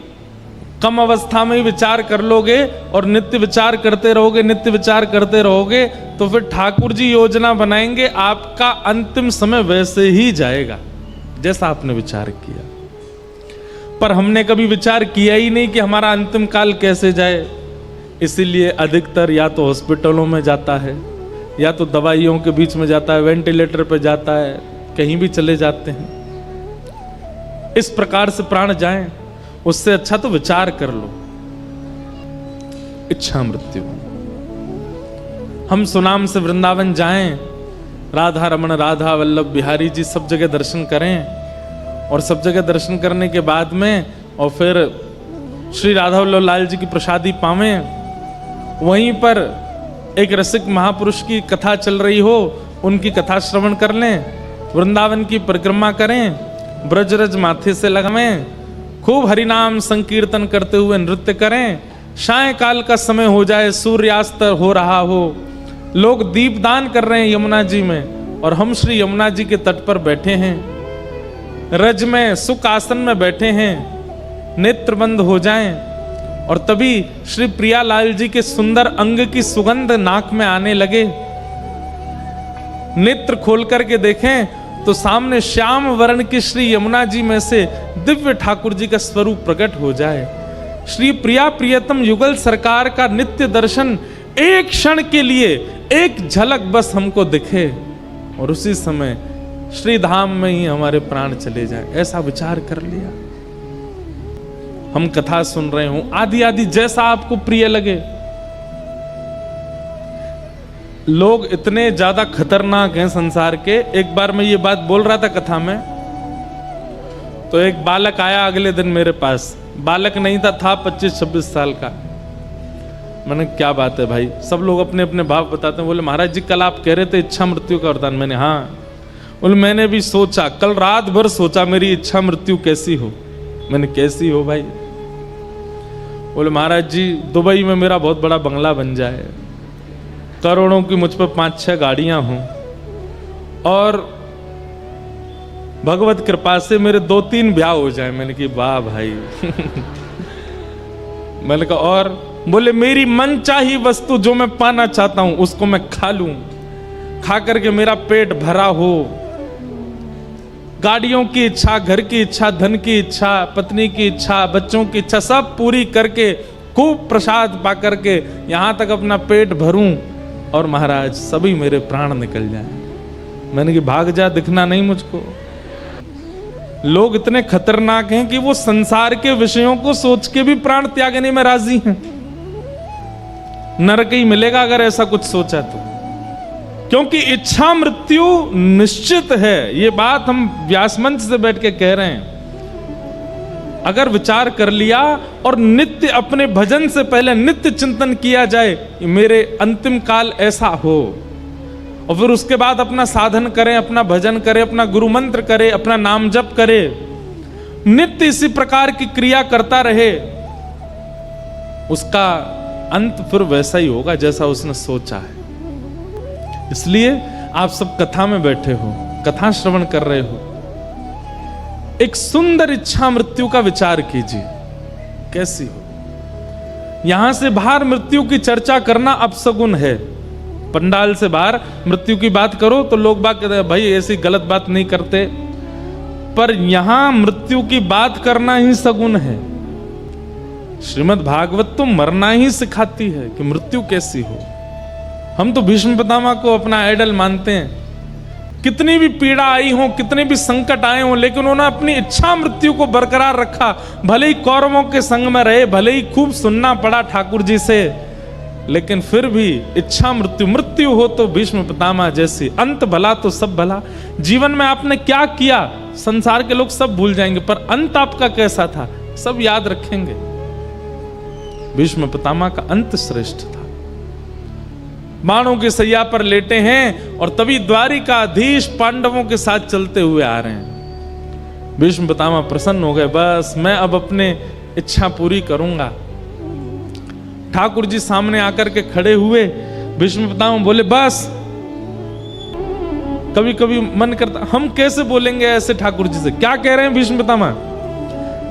कम अवस्था में ही विचार कर लोगे और नित्य विचार करते रहोगे, नित्य विचार करते रहोगे, तो फिर ठाकुर जी योजना बनाएंगे, आपका अंतिम समय वैसे ही जाएगा जैसा आपने विचार किया। पर हमने कभी विचार किया ही नहीं कि हमारा अंतिम काल कैसे जाए। इसीलिए अधिकतर या तो हॉस्पिटलों में जाता है, या तो दवाइयों के बीच में जाता है, वेंटिलेटर पर जाता है, कहीं भी चले जाते हैं। इस प्रकार से प्राण जाएं, उससे अच्छा तो विचार कर लो। इच्छा मृत्यु। हम सुनाम से वृंदावन जाएं, राधा रमन, राधा वल्लभ बिहारी जी सब जगह दर्शन करें, और सब जगह दर्शन करने के बाद में और फिर श्री राधा वल्लभ लाल जी की प्रसादी पावें। वहीं पर एक रसिक महापुरुष की कथा चल रही हो, उनकी कथा श्रवण कर लें, वृंदावन की परिक्रमा करें, ब्रजरज माथे से लगावें, खूब हरिनाम संकीर्तन करते हुए नृत्य करें। सायंकाल का समय हो जाए, सूर्यास्त हो रहा हो, लोग दीपदान कर रहे हैं यमुना जी में, और हम श्री यमुना जी के तट पर बैठे हैं, रज में सुख आसन में बैठे हैं, नेत्र बंद हो जाएं, और तभी श्री प्रियालाल जी के सुंदर अंग की सुगंध नाक में आने लगे। नेत्र खोल करके देखें तो सामने श्याम वर्ण की श्री यमुना जी में से दिव्य ठाकुर जी का स्वरूप प्रकट हो जाए। श्री प्रिया प्रियतम युगल सरकार का नित्य दर्शन एक क्षण के लिए, एक झलक बस हमको दिखे, और उसी समय श्री धाम में ही हमारे प्राण चले जाए। ऐसा विचार कर लिया। हम कथा सुन रहे हूं, आदि आदि जैसा आपको प्रिय लगे। लोग इतने ज्यादा खतरनाक हैं संसार के। एक बार मैं ये बात बोल रहा था कथा में, तो एक बालक आया अगले दिन मेरे पास। बालक नहीं था 25-26 साल का। मैंने क्या बात है भाई, सब लोग अपने अपने भाव बताते हैं। बोले महाराज जी कल आप कह रहे थे इच्छा मृत्यु का वरदान। मैंने हाँ। बोले मैंने भी सोचा, कल रात भर सोचा मेरी इच्छा मृत्यु कैसी हो। मैंने कैसी हो भाई? बोले महाराज जी दुबई में मेरा बहुत बड़ा बंगला बन जाए, करोड़ों की मुझ पर 5-6 गाड़ियां हों, और भगवत कृपा से मेरे 2-3 ब्याह हो जाए। मैंने कहा वाह भाई। मैंने कहा और? बोले मेरी मनचाही वस्तु जो मैं पाना चाहता हूं उसको मैं खा लूं, खा करके मेरा पेट भरा हो, गाड़ियों की इच्छा, घर की इच्छा, धन की इच्छा, पत्नी की इच्छा, बच्चों की इच्छा सब पूरी करके खूब प्रसाद पा करके यहां तक अपना पेट भरूं, और महाराज सभी मेरे प्राण निकल जाएं। मैंने कि भाग जा, दिखना नहीं मुझको। लोग इतने खतरनाक हैं कि वो संसार के विषयों को सोच के भी प्राण त्यागने में राजी हैं। नरक ही मिलेगा अगर ऐसा कुछ सोचा तो, क्योंकि इच्छा मृत्यु निश्चित है। ये बात हम व्यास मंच से बैठ के कह रहे हैं। अगर विचार कर लिया और नित्य अपने भजन से पहले नित्य चिंतन किया जाए कि मेरे अंतिम काल ऐसा हो, और फिर उसके बाद अपना साधन करें, अपना भजन करें, अपना गुरु मंत्र करें, अपना नाम जप करे, नित्य इसी प्रकार की क्रिया करता रहे, उसका अंत फिर वैसा ही होगा जैसा उसने सोचा है। इसलिए आप सब कथा में बैठे हो, कथा श्रवण कर रहे हो, एक सुंदर इच्छा मृत्यु का विचार कीजिए कैसी हो। यहां से बाहर मृत्यु की चर्चा करना अपशगुन है। पंडाल से बाहर मृत्यु की बात करो तो लोग बात कहते हैं भाई ऐसी गलत बात नहीं करते, पर यहां मृत्यु की बात करना ही सगुन है। श्रीमद् भागवत तो मरना ही सिखाती है कि मृत्यु कैसी हो। हम तो भीष्म पितामह को अपना आइडल मानते हैं। कितनी भी पीड़ा आई हो, कितने भी संकट आए हो, लेकिन उन्होंने अपनी इच्छा मृत्यु को बरकरार रखा। भले ही कौरवों के संग में रहे, भले ही खूब सुनना पड़ा ठाकुर जी से, लेकिन फिर भी इच्छा मृत्यु, मृत्यु हो तो भीष्म पितामह जैसी, अंत भला तो सब भला। जीवन में आपने क्या किया संसार के लोग सब भूल जाएंगे, पर अंत आपका कैसा था सब याद रखेंगे। भीष्म पितामह का अंत श्रेष्ठ था। बाणों की सैया पर लेटे हैं और तभी द्वारिकाधीश पांडवों के साथ चलते हुए आ रहे हैं। भीष्म पितामह प्रसन्न हो गए, बस मैं अब अपने इच्छा पूरी करूंगा। ठाकुर जी सामने आकर के खड़े हुए। भीष्म पितामह बोले बस। कभी कभी मन करता हम कैसे बोलेंगे ऐसे ठाकुर जी से, क्या कह रहे हैं भीष्म पितामह।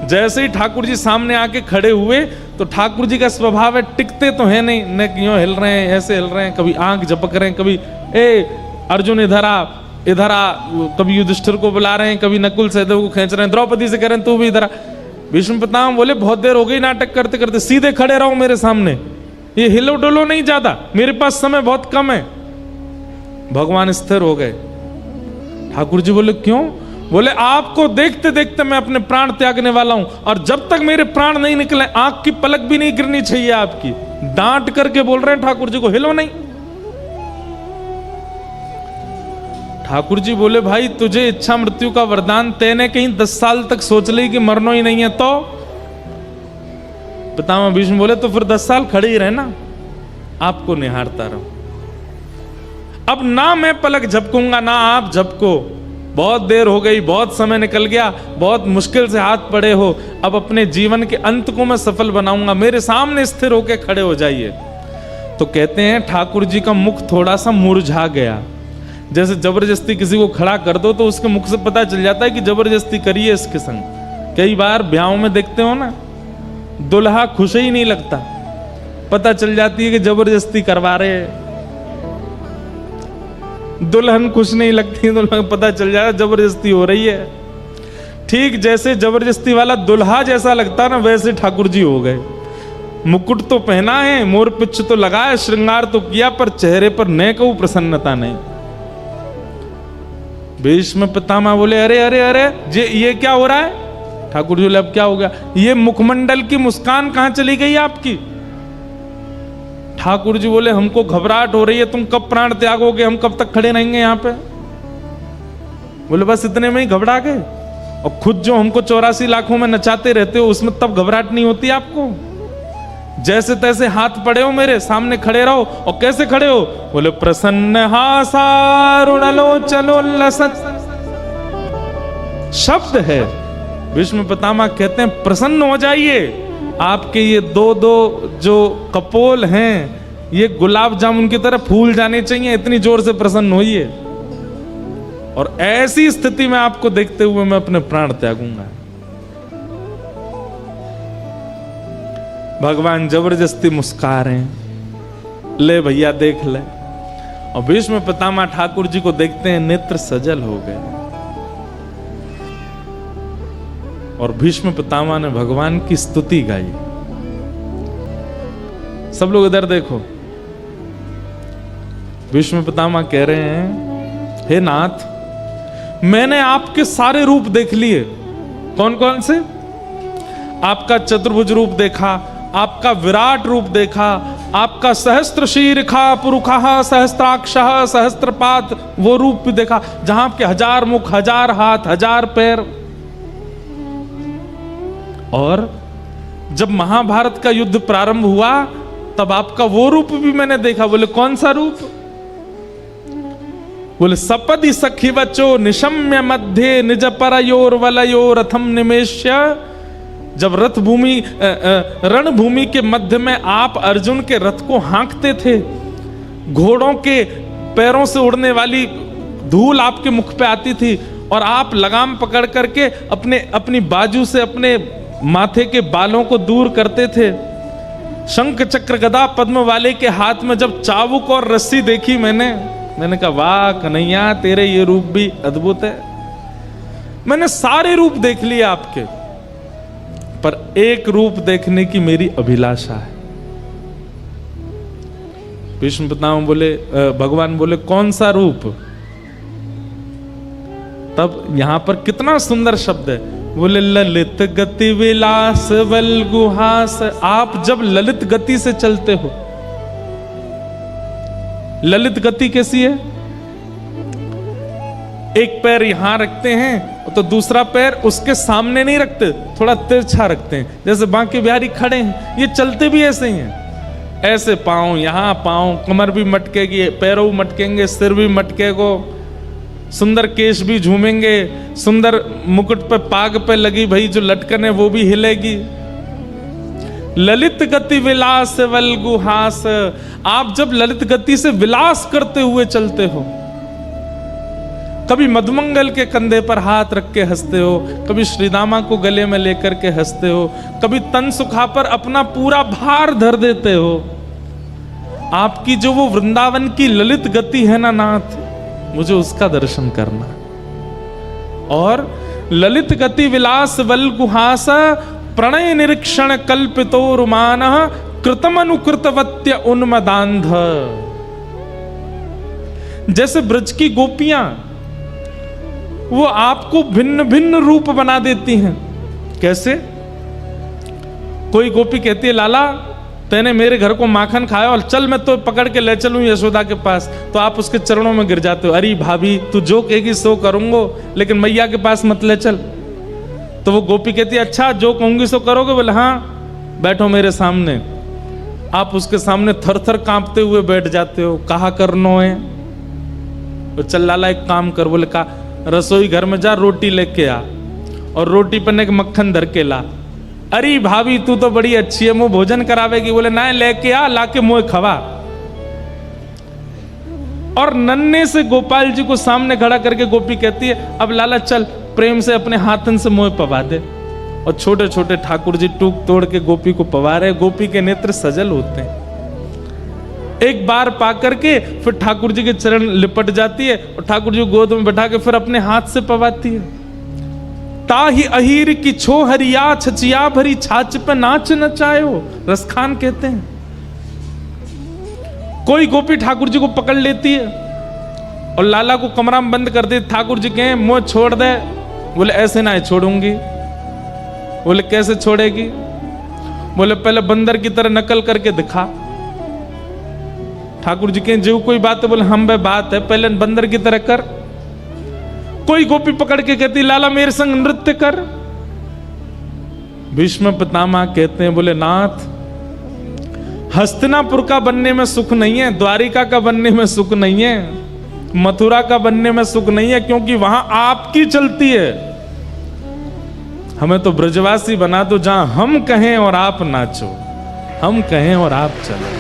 जैसे ही ठाकुर जी सामने आके खड़े हुए तो ठाकुर जी का स्वभाव है टिकते तो है नहीं, न क्यों हिल रहे हैं, ऐसे हिल रहे हैं, कभी आंख झपक रहे हैं, कभी ए अर्जुन इधर आ इधर आ, कभी युधिष्ठिर को बुला रहे हैं, कभी नकुल सहदेव को खींच रहे हैं, द्रौपदी से कह रहे हैं तू भी इधर आ। भीष्म पितामह बोले बहुत देर हो गई नाटक करते करते, सीधे खड़े रहो मेरे सामने, ये हिलो डोलो नहीं ज्यादा, मेरे पास समय बहुत कम है। भगवान स्थिर हो गए। ठाकुर जी बोले क्यों? बोले आपको देखते देखते मैं अपने प्राण त्यागने वाला हूं, और जब तक मेरे प्राण नहीं निकले आंख की पलक भी नहीं गिरनी चाहिए आपकी। डांट करके बोल रहे हैं ठाकुर जी को, हिलो नहीं। ठाकुर जी बोले भाई तुझे इच्छा मृत्यु का वरदान, तेने कहीं 10 साल तक सोच ली कि मरना ही नहीं है तो? पितामह भीष्म बोले तो फिर 10 साल खड़े ही रहना, आपको निहारता रहो। अब ना मैं पलक झपकूंगा ना आप झपको, बहुत देर हो गई, बहुत समय निकल गया, बहुत मुश्किल से हाथ पड़े हो, अब अपने जीवन के अंत को मैं सफल बनाऊंगा, मेरे सामने स्थिर होकर खड़े हो जाइए। तो कहते हैं ठाकुर जी का मुख थोड़ा सा मुरझा गया। जैसे जबरदस्ती किसी को खड़ा कर दो तो उसके मुख से पता चल जाता है कि जबरदस्ती करिए इसके संग। कई बार ब्याहों में देखते हो ना, दुल्हा खुश ही नहीं लगता, पता चल जाती है कि जबरदस्ती करवा रहे हैं। दुल्हन खुश नहीं लगती, दुल्हन पता चल जाएगा जबरदस्ती हो रही है। ठीक जैसे जबरदस्ती वाला दुल्हा जैसा लगता ना, वैसे ठाकुर जी हो गए। मुकुट तो पहना है, मोर पिच्छ तो लगाया, श्रृंगार तो किया, पर चेहरे पर न कहूं प्रसन्नता नहीं। भीष्म पितामह बोले अरे अरे अरे ये क्या हो रहा है? ठाकुर जी बोले अब क्या हो गया? ये मुखमंडल की मुस्कान कहां चली गई आपकी? ठाकुर जी बोले हमको घबराहट हो रही है, तुम कब प्राण त्यागोगे, हम कब तक खड़े रहेंगे यहाँ पे? बोले बस इतने में ही घबरा गए? और खुद जो हमको 84 लाखों में नचाते रहते हो उसमें तब घबराहट नहीं होती आपको? जैसे तैसे हाथ पड़े हो मेरे सामने खड़े रहो। और कैसे खड़े हो? बोले प्रसन्न हासारुणलो चलो लसत शब्द है। भीष्म पितामह कहते हैं प्रसन्न हो जाइए, आपके ये दो जो कपोल हैं ये गुलाब जामुन की तरह फूल जाने चाहिए, इतनी जोर से प्रसन्न होइए। और ऐसी स्थिति में आपको देखते हुए मैं अपने प्राण त्यागूंगा। भगवान जबरदस्ती मुस्कुरा रहे हैं, ले भैया देख ले। और भीष्म पितामह ठाकुर जी को देखते हैं, नेत्र सजल हो गए। और भीष्म पितामह ने भगवान की स्तुति गाई। सब लोग इधर देखो, भीष्म पितामह कह रहे हैं हे नाथ, मैंने आपके सारे रूप देख लिए। कौन कौन से? आपका चतुर्भुज रूप देखा, आपका विराट रूप देखा, आपका सहस्त्र शीर्षा पुरुखा सहस्त्राक्षः सहस्त्रपात वो रूप भी देखा, जहां आपके 1000 मुख, 1000 हाथ, 1000 पैर। और जब महाभारत का युद्ध प्रारंभ हुआ तब आपका वो रूप भी मैंने देखा। बोले कौन सा रूप? बोले सपदि सखी बचो निशम्य मध्य निज परयोर वलयो रथम निमेश्य। जब रथ भूमि रणभूमि के मध्य में आप अर्जुन के रथ को हाँकते थे, घोड़ों के पैरों से उड़ने वाली धूल आपके मुख पे आती थी और आप लगाम पकड़ करके अपनी बाजू से अपने माथे के बालों को दूर करते थे। शंख चक्र गदा पद्म वाले के हाथ में जब चाबुक और रस्सी देखी मैंने कहा वाह कन्हैया, तेरे ये रूप भी अद्भुत है। मैंने सारे रूप देख लिए आपके, पर एक रूप देखने की मेरी अभिलाषा है। भीष्म पितामह बोले, भगवान बोले कौन सा रूप? तब यहां पर कितना सुंदर शब्द है। बोले ललित गति विलास बल गुहास। आप जब ललित गति से चलते हो, ललित गति कैसी है? एक पैर यहां रखते हैं तो दूसरा पैर उसके सामने नहीं रखते, थोड़ा तिरछा रखते हैं, जैसे बांके बिहारी खड़े हैं, ये चलते भी ऐसे ही हैं। ऐसे पांव यहां, पांव, कमर भी मटकेगी, पैरों मटकेंगे, सिर भी मटकेगो, सुंदर केश भी झूमेंगे, सुंदर मुकुट पे पाग पे लगी भाई जो लटकन है वो भी हिलेगी। ललित गति विलास वल गुहास। आप जब ललित गति से विलास करते हुए चलते हो, कभी मधुमंगल के कंधे पर हाथ रख के हंसते हो, कभी श्रीदामा को गले में लेकर के हंसते हो, कभी तन सुखा पर अपना पूरा भार धर देते हो। आपकी जो वो वृंदावन की ललित गति है ना नाथ, मुझे उसका दर्शन करना। और ललित गति विलास वल गुहास प्रणय निरीक्षण कल्पितोरुमान कृतमनुकृतवत्य उन्मदांध। जैसे ब्रज की गोपियां वो आपको भिन्न भिन्न रूप बना देती हैं। कैसे? कोई गोपी कहती है लाला तैने मेरे घर को माखन खाया और चल मैं तो पकड़ के ले चलूं यशोदा के पास, तो आप उसके चरणों में गिर जाते हो। अरे भाभी तू जो कहेगी सो करूंगो, लेकिन मैया के पास मत ले चल। तो वो गोपी कहती है अच्छा जो कहूंगी सो करोगे? बोले हाँ बैठो मेरे सामने। आप उसके सामने थर थर कांपते हुए बैठ जाते हो। कहा करनो है? तो चल लाला एक काम कर। बोले का? रसोई घर में जा रोटी लेके आ और रोटी पर एक मक्खन धर के ला। अरे भाभी तू तो बड़ी अच्छी है, मुँह भोजन करावेगी। बोले ना लेके आ, लाके मुँह खवा। और नन्हे से गोपाल जी को सामने खड़ा करके गोपी कहती है अब लाला चल प्रेम से अपने हाथन से मुँह पवा दे। और छोटे छोटे ठाकुर जी टूक तोड़ के गोपी को पवा रहे। गोपी के नेत्र सजल होते हैं। एक बार पा करके फिर ठाकुर जी के चरण लिपट जाती है और ठाकुर जी को गोद में बैठा के फिर अपने हाथ से पवाती है। ताही अहीर की छो हरिया छचिया भरी छाछ पे नाच नचायो, रसखान कहते हैं। कोई गोपी ठाकुर जी को पकड़ लेती है और लाला को कमरा में बंद कर दे। ठाकुर जी कहें मुंह छोड़ दे। बोले ऐसे ना छोड़ूंगी। बोले कैसे छोड़ेगी? बोले पहले बंदर की तरह नकल करके दिखा। ठाकुर जी कहें जो कोई बात है? बोले हम भाई बात है, पहले बंदर की तरह कर। कोई गोपी पकड़ के कहती लाला मेरे संग नृत्य कर। भीष्म पितामह कहते हैं बोले नाथ हस्तिनापुर का बनने में सुख नहीं है, द्वारिका का बनने में सुख नहीं है, मथुरा का बनने में सुख नहीं है, क्योंकि वहां आपकी चलती है। हमें तो ब्रजवासी बना दो जहां हम कहें और आप नाचो, हम कहें और आप चलो।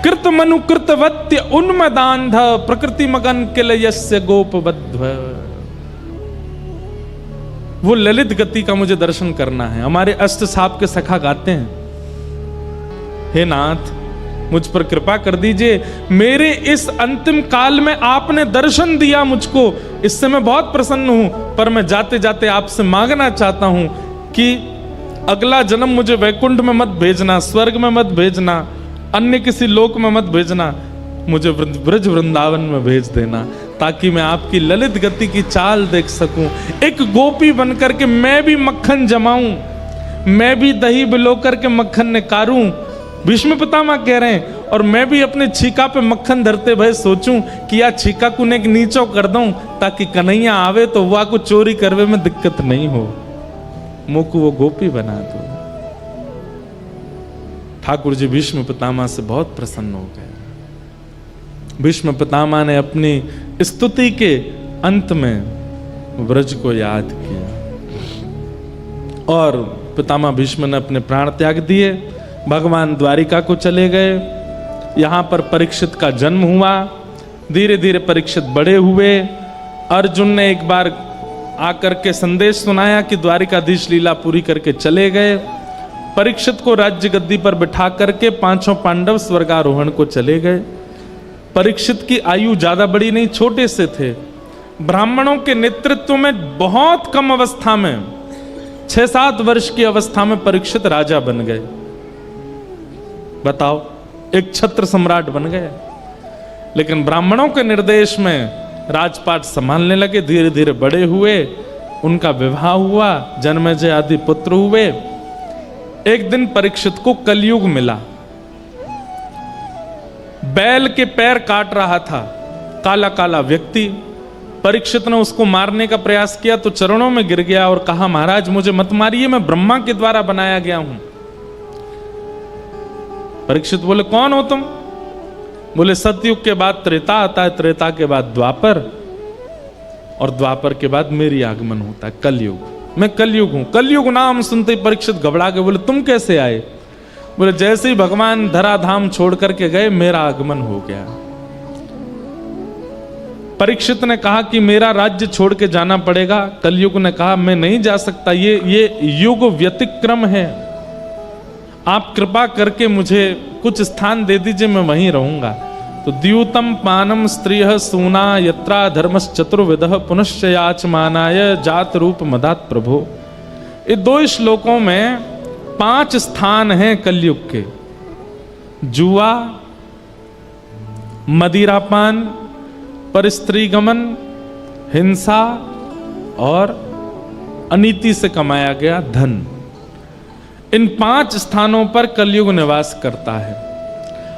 कृत मनु कृतवत्य उन्मदांध प्रकृति मगन किलयस्य गोपबद्ध। वो ललित गति का मुझे दर्शन करना है। हमारे अष्ट साप के सखा गाते हैं हे नाथ मुझ पर कृपा कर दीजिए, मेरे इस अंतिम काल में आपने दर्शन दिया मुझको, इससे मैं बहुत प्रसन्न हूं। पर मैं जाते जाते आपसे मांगना चाहता हूं कि अगला जन्म मुझे वैकुंठ में मत भेजना, स्वर्ग में मत भेजना, अन्य किसी लोक में मत भेजना, मुझे ब्रज वृंदावन में भेज देना, ताकि मैं आपकी ललित गति की चाल देख सकूं। एक गोपी बनकर के मैं भी मक्खन जमाऊं, मैं भी दही बिलो करके मक्खन निकारूं। भीष्म पितामह कह रहे हैं, और मैं भी अपने छीका पे मक्खन धरते भय सोचूं कि या छीका को एक नीचो कर दूं, ताकि कन्हैया आवे तो वह को चोरी करवे में दिक्कत नहीं हो, मुख वो गोपी बना दो। ठाकुर जी भीष्म पितामह से बहुत प्रसन्न हो गए। भीष्म पितामह ने अपनी स्तुति के अंत में ब्रज को याद किया और पितामह भीष्म ने अपने प्राण त्याग दिए, भगवान द्वारिका को चले गए। यहाँ पर परीक्षित का जन्म हुआ। धीरे धीरे परीक्षित बड़े हुए। अर्जुन ने एक बार आकर के संदेश सुनाया कि द्वारिकाधीश लीला पूरी करके चले गए। परीक्षित को राज्य गद्दी पर बिठा करके पांचों पांडव स्वर्गारोहण को चले गए। परीक्षित की आयु ज्यादा बड़ी नहीं, छोटे से थे। ब्राह्मणों के नेतृत्व में बहुत कम अवस्था में 6-7 वर्ष की अवस्था में परीक्षित राजा बन गए। बताओ, एक छत्र सम्राट बन गए। लेकिन ब्राह्मणों के निर्देश में राजपाट संभालने लगे। धीरे धीरे बड़े हुए, उनका विवाह हुआ, जन्मेजय आदि पुत्र हुए। एक दिन परीक्षित को कलयुग मिला। बैल के पैर काट रहा था काला काला व्यक्ति। परीक्षित ने उसको मारने का प्रयास किया तो चरणों में गिर गया और कहा महाराज मुझे मत मारिए, मैं ब्रह्मा के द्वारा बनाया गया हूं। परीक्षित बोले कौन हो तुम? बोले सतयुग के बाद त्रेता आता है, त्रेता के बाद द्वापर, और द्वापर के बाद मेरी आगमन होता है कलयुग। मैं कलयुग हूं। कलयुग नाम सुनते ही परीक्षित घबरा गए। बोले तुम कैसे आए? बोले जैसे ही भगवान धराधाम छोड़ करके गए मेरा आगमन हो गया। परीक्षित ने कहा कि मेरा राज्य छोड़ के जाना पड़ेगा। कलयुग ने कहा मैं नहीं जा सकता, ये युग व्यतिक्रम है, आप कृपा करके मुझे कुछ स्थान दे दीजिए, मैं वहीं रहूंगा। तो द्यूतम पानम स्त्रिय सूना यत्रा धर्मश्चतुर्विदः पुनश्च याचमानाय जात रूप मदात प्रभो। ये 2 श्लोकों में 5 स्थान हैं कलयुग के। जुआ, मदिरापान, परस्त्रीगमन, हिंसा और अनीति से कमाया गया धन। इन 5 स्थानों पर कलयुग निवास करता है।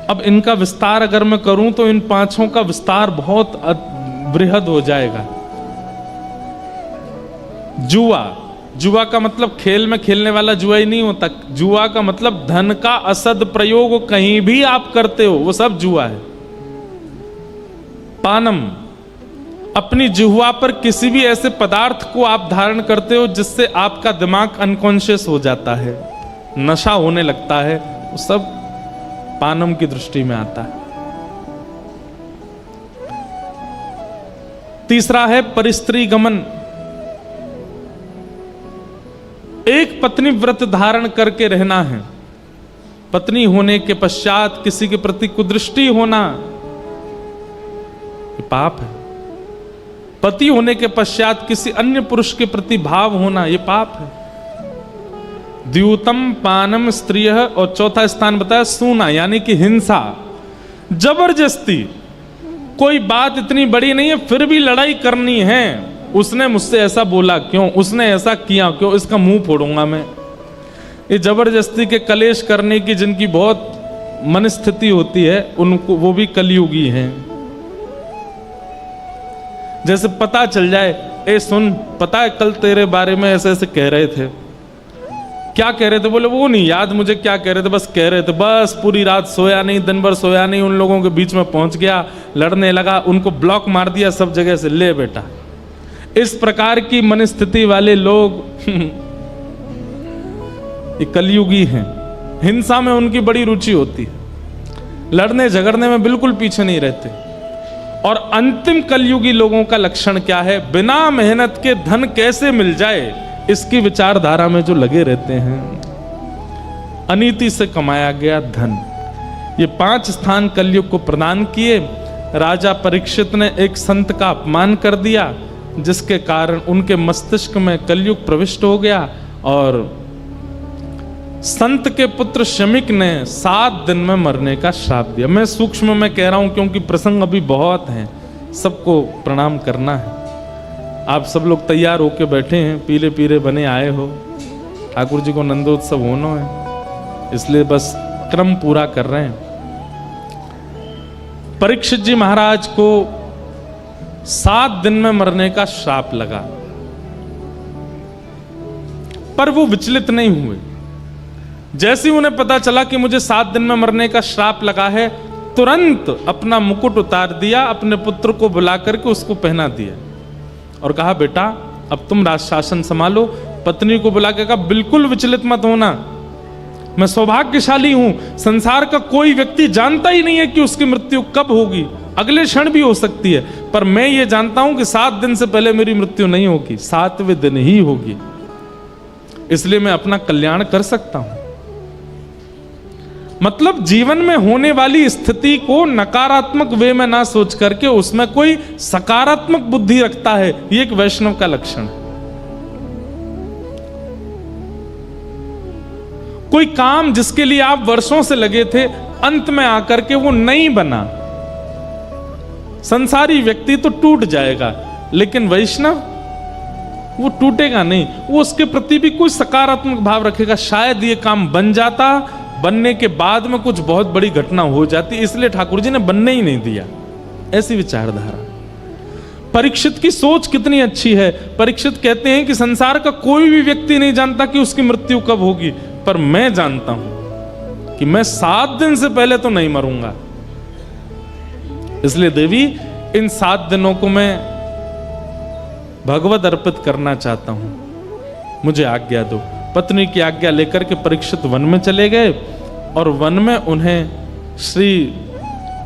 अब इनका विस्तार अगर मैं करूं तो इन 5 का विस्तार बहुत बृहद हो जाएगा। जुआ, जुआ का मतलब खेल में खेलने वाला जुआ ही नहीं होता। जुआ का मतलब धन का असद प्रयोग कहीं भी आप करते हो, वो सब जुआ है। पानम, अपनी जिह्वा पर किसी भी ऐसे पदार्थ को आप धारण करते हो जिससे आपका दिमाग अनकॉन्शियस हो जाता है, नशा होने लगता है, वो सब पानम की दृष्टि में आता है। तीसरा है परिस्त्री गमन। एक पत्नी व्रत धारण करके रहना है। पत्नी होने के पश्चात किसी के प्रति कुदृष्टि होना ये पाप है। पति होने के पश्चात किसी अन्य पुरुष के प्रति भाव होना ये पाप है। द्यूतम पानम स्त्रिय, और चौथा स्थान बताया सूना, यानी कि हिंसा, जबरदस्ती। कोई बात इतनी बड़ी नहीं है फिर भी लड़ाई करनी है। उसने मुझसे ऐसा बोला क्यों, उसने ऐसा किया क्यों, इसका मुंह फोड़ूंगा मैं। ये जबरदस्ती के कलेश करने की जिनकी बहुत मनस्थिति होती है उनको, वो भी कलयुगी हैं। जैसे पता चल जाए, ए सुन, पता है कल तेरे बारे में ऐसे ऐसे कह रहे थे। क्या कह रहे थे? बोले वो नहीं याद मुझे क्या कह रहे थे, बस कह रहे थे। बस पूरी रात सोया नहीं, दिन भर सोया नहीं, उन लोगों के बीच में पहुंच गया, लड़ने लगा, उनको ब्लॉक मार दिया सब जगह से। ले बेटा, इस प्रकार की मनस्थिति वाले लोग ये कलयुगी हैं। हिंसा में उनकी बड़ी रुचि होती है, लड़ने झगड़ने में बिल्कुल पीछे नहीं रहते। और अंतिम कलयुगी लोगों का लक्षण क्या है? बिना मेहनत के धन कैसे मिल जाए इसकी विचारधारा में जो लगे रहते हैं। अनीति से कमाया गया धन। ये 5 स्थान कलयुग को प्रदान किए। राजा परीक्षित ने एक संत का अपमान कर दिया, जिसके कारण उनके मस्तिष्क में कलयुग प्रविष्ट हो गया। और संत के पुत्र शमिक ने 7 दिन में मरने का श्राप दिया। मैं सूक्ष्म में कह रहा हूं क्योंकि प्रसंग अभी बहुत हैं, सबको प्रणाम करना है। आप सब लोग तैयार होके बैठे हैं, पीले पीले बने आए हो। ठाकुर जी को नंदोत्सव होना है, इसलिए बस क्रम पूरा कर रहे हैं। परीक्षित जी महाराज को 7 दिन में मरने का श्राप लगा, पर वो विचलित नहीं हुए। जैसे ही उन्हें पता चला कि मुझे 7 दिन में मरने का श्राप लगा है, तुरंत अपना मुकुट उतार दिया, अपने पुत्र को बुला करके उसको पहना दिया और कहा बेटा अब तुम राज शासन संभालो। पत्नी को बुला के कहा बिल्कुल विचलित मत होना, मैं सौभाग्यशाली हूं, संसार का कोई व्यक्ति जानता ही नहीं है कि उसकी मृत्यु कब होगी, अगले क्षण भी हो सकती है, पर मैं ये जानता हूं कि 7 दिन से पहले मेरी मृत्यु नहीं होगी, 7वें दिन ही होगी, इसलिए मैं अपना कल्याण कर सकता हूं। मतलब जीवन में होने वाली स्थिति को नकारात्मक वे में ना सोच करके उसमें कोई सकारात्मक बुद्धि रखता है, ये एक वैष्णव का लक्षण है। कोई काम जिसके लिए आप वर्षों से लगे थे, अंत में आकर के वो नहीं बना। संसारी व्यक्ति तो टूट जाएगा, लेकिन वैष्णव वो टूटेगा नहीं, वो उसके प्रति भी कोई सकारात्मक भाव रखेगा। शायद ये काम बन जाता, बनने के बाद में कुछ बहुत बड़ी घटना हो जाती, इसलिए ठाकुर जी ने बनने ही नहीं दिया, ऐसी विचारधारा। परीक्षित की सोच कितनी अच्छी है। परीक्षित कहते हैं कि संसार का कोई भी व्यक्ति नहीं जानता कि उसकी मृत्यु कब होगी, पर मैं जानता हूं कि मैं 7 दिन से पहले तो नहीं मरूंगा। इसलिए देवी इन 7 दिनों को मैं भगवत अर्पित करना चाहता हूं, मुझे आज्ञा दो। पत्नी की आज्ञा लेकर के परीक्षित वन में चले गए और वन में उन्हें श्री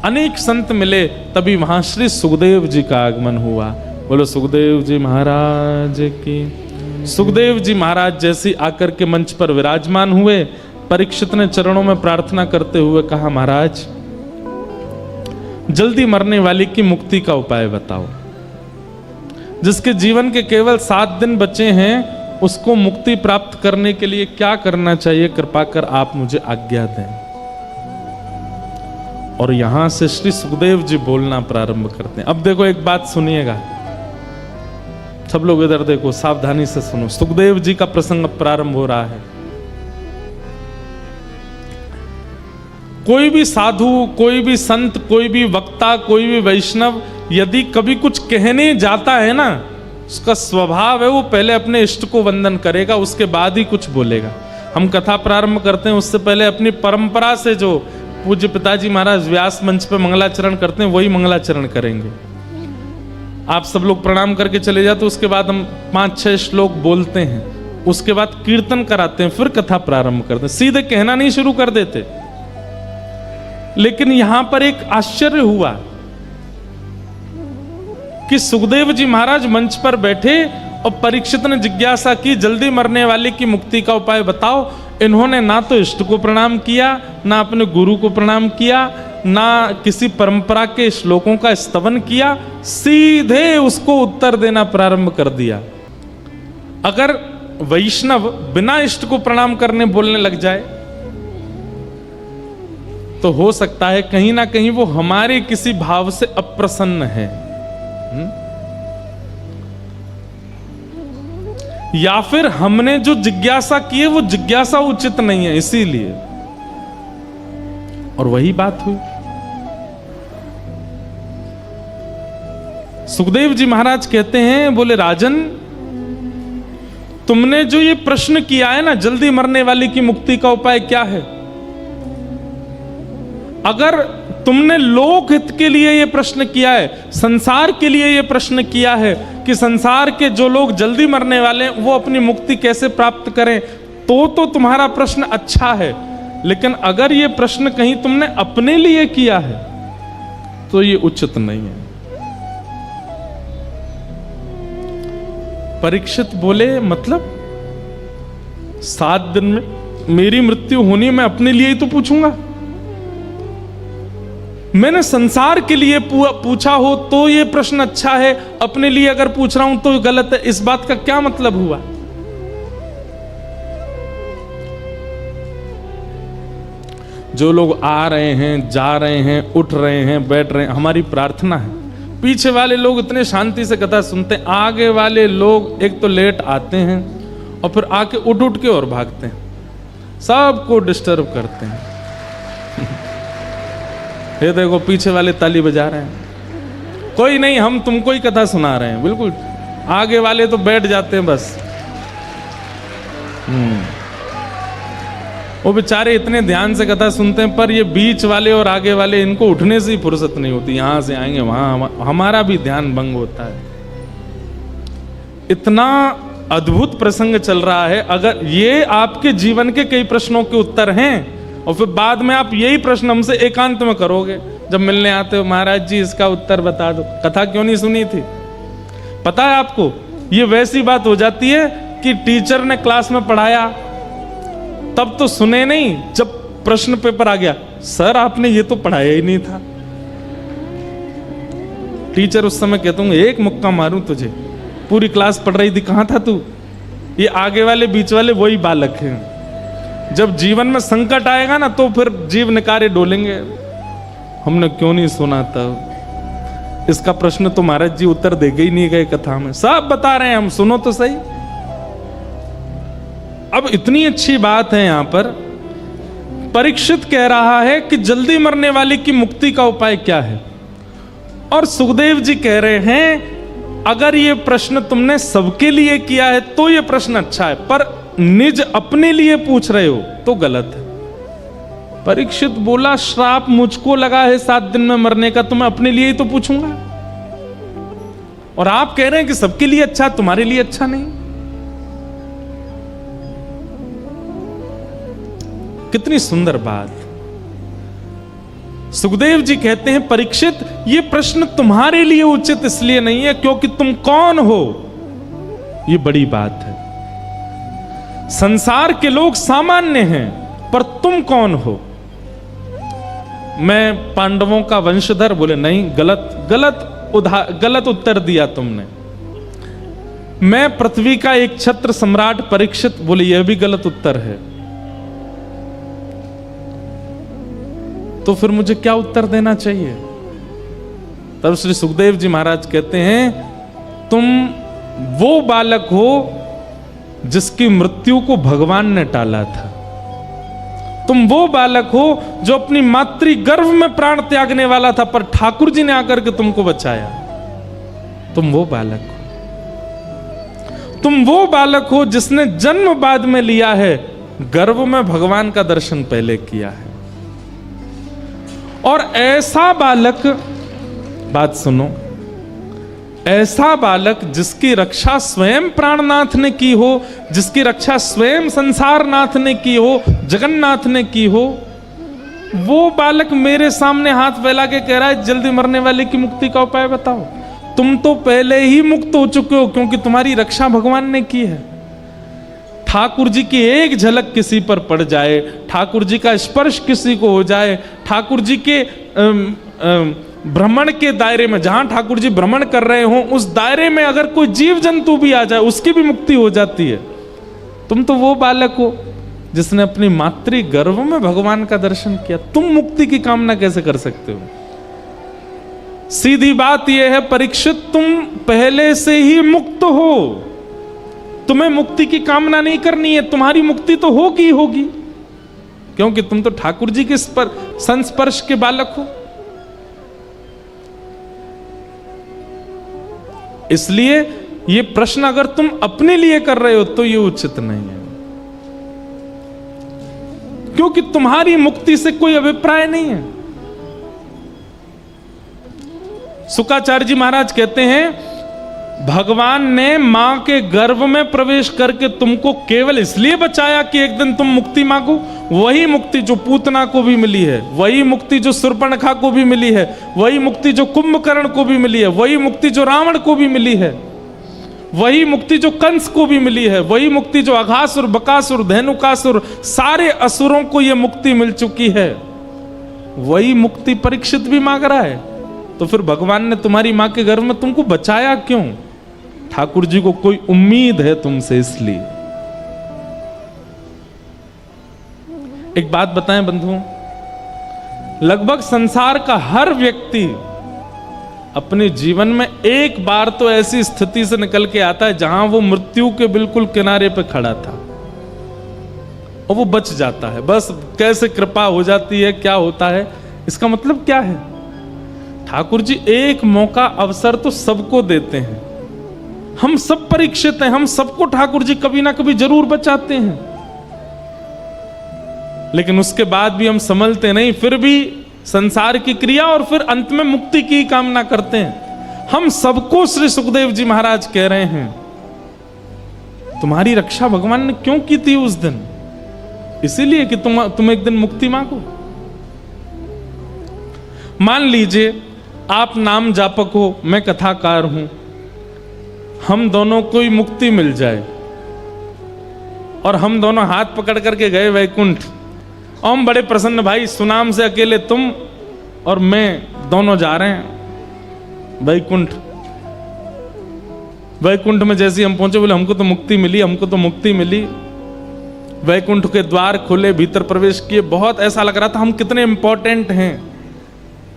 अनेक संत मिले। तभी वहां श्री सुखदेव जी का आगमन हुआ। बोलो सुखदेव जी महाराज की। सुखदेव जी महाराज जैसे आकर के मंच पर विराजमान हुए, परीक्षित ने चरणों में प्रार्थना करते हुए कहा महाराज जल्दी मरने वाले की मुक्ति का उपाय बताओ। जिसके जीवन के केवल 7 दिन बचे हैं, उसको मुक्ति प्राप्त करने के लिए क्या करना चाहिए, कृपा कर आप मुझे आज्ञा दें। और यहां से श्री सुखदेव जी बोलना प्रारंभ करते हैं। अब देखो एक बात सुनिएगा, सब लोग इधर देखो, सावधानी से सुनो। सुखदेव जी का प्रसंग प्रारंभ हो रहा है। कोई भी साधु, कोई भी संत, कोई भी वक्ता, कोई भी वैष्णव यदि कभी कुछ कहने जाता है ना, उसका स्वभाव है वो पहले अपने इष्ट को वंदन करेगा, उसके बाद ही कुछ बोलेगा। हम कथा प्रारंभ करते हैं उससे पहले अपनी परंपरा से जो पूज्य पिताजी महाराज व्यास मंच पे मंगलाचरण करते हैं वही मंगलाचरण करेंगे। आप सब लोग प्रणाम करके चले जाते, उसके बाद हम 5-6 श्लोक बोलते हैं, उसके बाद कीर्तन कराते हैं, फिर कथा प्रारंभ करते हैं। सीधे कहना नहीं शुरू कर देते। लेकिन यहां पर एक आश्चर्य हुआ कि सुखदेव जी महाराज मंच पर बैठे और परीक्षित ने जिज्ञासा की, जल्दी मरने वाले की मुक्ति का उपाय बताओ। इन्होंने ना तो इष्ट को प्रणाम किया, ना अपने गुरु को प्रणाम किया, ना किसी परंपरा के श्लोकों का स्तवन किया, सीधे उसको उत्तर देना प्रारंभ कर दिया। अगर वैष्णव बिना इष्ट को प्रणाम करने बोलने लग जाए तो हो सकता है कहीं ना कहीं वो हमारे किसी भाव से अप्रसन्न है, या फिर हमने जो जिज्ञासा की है वो जिज्ञासा उचित नहीं है, इसीलिए। और वही बात हुई। सुखदेव जी महाराज कहते हैं, बोले राजन, तुमने जो ये प्रश्न किया है ना, जल्दी मरने वाले की मुक्ति का उपाय क्या है, अगर तुमने लोक हित के लिए यह प्रश्न किया है, संसार के लिए यह प्रश्न किया है कि संसार के जो लोग जल्दी मरने वाले हैं वो अपनी मुक्ति कैसे प्राप्त करें, तो तुम्हारा प्रश्न अच्छा है। लेकिन अगर यह प्रश्न कहीं तुमने अपने लिए किया है तो यह उचित नहीं है। परीक्षित बोले, मतलब 7 दिन में मेरी मृत्यु होनी, मैं अपने लिए ही तो पूछूंगा। मैंने संसार के लिए पूछा हो तो यह प्रश्न अच्छा है, अपने लिए अगर पूछ रहा हूं तो गलत है। इस बात का क्या मतलब हुआ? जो लोग आ रहे हैं, जा रहे हैं, उठ रहे हैं, बैठ रहे हैं, हमारी प्रार्थना है पीछे वाले लोग इतने शांति से कथा सुनते हैं, आगे वाले लोग एक तो लेट आते हैं और फिर आके उठ के और भागते हैं, सबको डिस्टर्ब करते हैं। ये देखो पीछे वाले ताली बजा रहे हैं, कोई नहीं, हम तुमको ही कथा सुना रहे हैं। बिल्कुल, आगे वाले तो बैठ जाते हैं बस। वो बेचारे इतने ध्यान से कथा सुनते हैं, पर ये बीच वाले और आगे वाले, इनको उठने से ही फुर्सत नहीं होती, यहां से आएंगे वहां, हमारा भी ध्यान भंग होता है। इतना अद्भुत प्रसंग चल रहा है। अगर ये आपके जीवन के कई प्रश्नों के उत्तर हैं और फिर बाद में आप यही प्रश्न हमसे एकांत में करोगे जब मिलने आते हो, महाराज जी इसका उत्तर बता दो, कथा क्यों नहीं सुनी थी। पता है आपको, ये वैसी बात हो जाती है कि टीचर ने क्लास में पढ़ाया तब तो सुने नहीं, जब प्रश्न पेपर आ गया, सर आपने ये तो पढ़ाया ही नहीं था। टीचर उस समय कहता हूँ एक मुक्का मारूं तुझे, पूरी क्लास पढ़ रही थी, कहां था तू। ये आगे वाले बीच वाले वही बालक हैं। जब जीवन में संकट आएगा ना तो फिर जीव निकारे डोलेंगे, हमने क्यों नहीं सुना तब, इसका प्रश्न तो महाराज जी उत्तर देके ही नहीं गए कथा में, सब बता रहे हैं हम, सुनो तो सही। अब इतनी अच्छी बात है, यहां पर परीक्षित कह रहा है कि जल्दी मरने वाले की मुक्ति का उपाय क्या है, और सुखदेव जी कह रहे हैं अगर ये प्रश्न तुमने सबके लिए किया है तो ये प्रश्न अच्छा है, पर निज अपने लिए पूछ रहे हो तो गलत है। परीक्षित बोला, श्राप मुझको लगा है 7 दिन में मरने का, तो मैं अपने लिए ही तो पूछूंगा, और आप कह रहे हैं कि सबके लिए अच्छा, तुम्हारे लिए अच्छा नहीं। कितनी सुंदर बात। सुखदेव जी कहते हैं परीक्षित, ये प्रश्न तुम्हारे लिए उचित इसलिए नहीं है क्योंकि तुम कौन हो, ये बड़ी बात है। संसार के लोग सामान्य हैं, पर तुम कौन हो मैं पांडवों का वंशधर? बोले नहीं, गलत उत्तर दिया तुमने। मैं पृथ्वी का एक छत्र सम्राट परीक्षित? बोले यह भी गलत उत्तर है। तो फिर मुझे क्या उत्तर देना चाहिए? तब श्री सुखदेव जी महाराज कहते हैं तुम वो बालक हो जिसकी मृत्यु को भगवान ने टाला था। तुम वो बालक हो जो अपनी मातृ गर्भ में प्राण त्यागने वाला था, पर ठाकुर जी ने आकर के तुमको बचाया। तुम वो बालक हो। तुम वो बालक हो जिसने जन्म बाद में लिया है, गर्भ में भगवान का दर्शन पहले किया है। और ऐसा बालक, बात सुनो, ऐसा बालक जिसकी रक्षा स्वयं प्राणनाथ ने की हो, जिसकी रक्षा स्वयं संसारनाथ ने की हो, जगन्नाथ ने की हो, वो बालक मेरे सामने हाथ फैला के कह रहा है जल्दी मरने वाले की मुक्ति का उपाय बताओ। तुम तो पहले ही मुक्त हो चुके हो, क्योंकि तुम्हारी रक्षा भगवान ने की है। ठाकुर जी की एक झलक किसी पर पड़ जाए, ठाकुर जी का स्पर्श किसी को हो जाए, ठाकुर जी के भ्रमण के दायरे में, जहां ठाकुर जी भ्रमण कर रहे हो उस दायरे में अगर कोई जीव जंतु भी आ जाए, उसकी भी मुक्ति हो जाती है। तुम तो वो बालक हो जिसने अपनी मातृ गर्भ में भगवान का दर्शन किया। तुम मुक्ति की कामना कैसे कर सकते हो? सीधी बात यह है परीक्षित, तुम पहले से ही मुक्त हो। तुम्हें मुक्ति की कामना नहीं करनी है, तुम्हारी मुक्ति तो होगी होगी, क्योंकि तुम तो ठाकुर जी के संस्पर्श के बालक हो। इसलिए ये प्रश्न अगर तुम अपने लिए कर रहे हो तो ये उचित नहीं है, क्योंकि तुम्हारी मुक्ति से कोई अभिप्राय नहीं है। शुक्राचार्य जी महाराज कहते हैं भगवान ने मां के गर्भ में प्रवेश करके तुमको केवल इसलिए बचाया कि एक दिन तुम मुक्ति मांगो। वही मुक्ति जो पूतना को भी मिली है, वही मुक्ति जो शूर्पणखा को भी मिली है, वही मुक्ति जो कुंभकर्ण को भी मिली है, वही मुक्ति जो रावण को भी मिली है, वही मुक्ति जो कंस को भी मिली है, वही मुक्ति जो अघासुर, बकासुर, धेनुकासुर, सारे असुरों को यह मुक्ति मिल चुकी है, वही मुक्ति परीक्षित भी मांग रहा है। तो फिर भगवान ने तुम्हारी मां के गर्भ में तुमको बचाया क्यों? ठाकुर जी को कोई उम्मीद है तुमसे, इसलिए। एक बात बताएं बंधुओं, लगभग संसार का हर व्यक्ति अपने जीवन में एक बार तो ऐसी स्थिति से निकल के आता है जहां वो मृत्यु के बिल्कुल किनारे पे खड़ा था और वो बच जाता है। बस कैसे कृपा हो जाती है, क्या होता है, इसका मतलब क्या है? ठाकुर जी एक मौका, अवसर तो सबको देते हैं। हम सब परीक्षित हैं, हम सबको ठाकुर जी कभी ना कभी जरूर बचाते हैं, लेकिन उसके बाद भी हम संभलते नहीं, फिर भी संसार की क्रिया और फिर अंत में मुक्ति की कामना करते हैं। हम सबको श्री सुखदेव जी महाराज कह रहे हैं तुम्हारी रक्षा भगवान ने क्यों की थी उस दिन? इसीलिए कि तुम एक दिन मुक्ति मांगो। मान लीजिए आप नाम जापक हो, मैं कथाकार हूं, हम दोनों को ही मुक्ति मिल जाए और हम दोनों हाथ पकड़ करके गए वैकुंठ, और हम बड़े प्रसन्न, भाई सुनाम से अकेले तुम और मैं दोनों जा रहे हैं वैकुंठ। वैकुंठ में जैसे हम पहुंचे बोले हमको तो मुक्ति मिली, हमको तो मुक्ति मिली। वैकुंठ के द्वार खुले, भीतर प्रवेश किए, बहुत ऐसा लग रहा था हम कितने इंपॉर्टेंट हैं।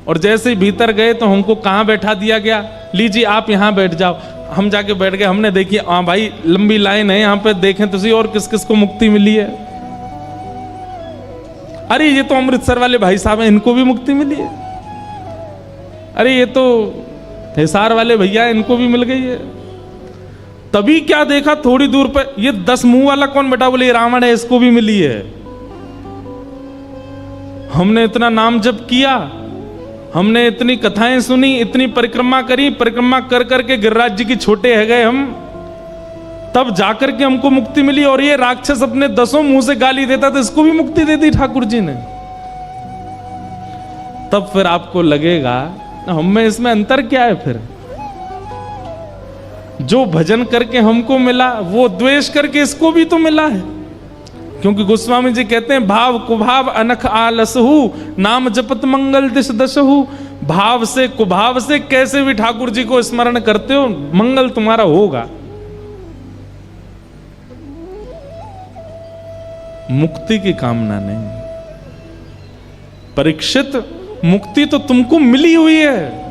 और जैसे ही भीतर गए तो हमको कहां बैठा दिया गया, लीजिए आप यहां बैठ जाओ। हम जाके बैठ गए, हमने देखी हाँ भाई लंबी लाइन है यहाँ पे, देखें तो और किस किस को मुक्ति मिली है। अरे ये तो अमृतसर वाले भाई साहब हैं, इनको भी मुक्ति मिली है। अरे ये तो हिसार वाले भैया इनको भी मिल गई है। तभी क्या देखा थोड़ी दूर पर, ये 10 मुंह वाला कौन बैठा? बोले ये रावण है, इसको भी मिली है। हमने इतना नाम जप किया, हमने इतनी कथाएं सुनी, इतनी परिक्रमा करी, परिक्रमा कर करके गिरिराज जी की छोटे है गए हम, तब जाकर के हमको मुक्ति मिली। और ये राक्षस अपने 10 मुंह से गाली देता था, इसको भी मुक्ति दे दी ठाकुर जी ने। तब फिर आपको लगेगा हम में इसमें अंतर क्या है? फिर जो भजन करके हमको मिला वो द्वेष करके इसको भी तो मिला है। क्योंकि गोस्वामी जी कहते हैं भाव कुभाव अनख आलसहु नाम जपत मंगल दिश दशहु। भाव से कुभाव से कैसे भी ठाकुर जी को स्मरण करते हो, मंगल तुम्हारा होगा। मुक्ति की कामना नहीं। परीक्षित, मुक्ति तो तुमको मिली हुई है,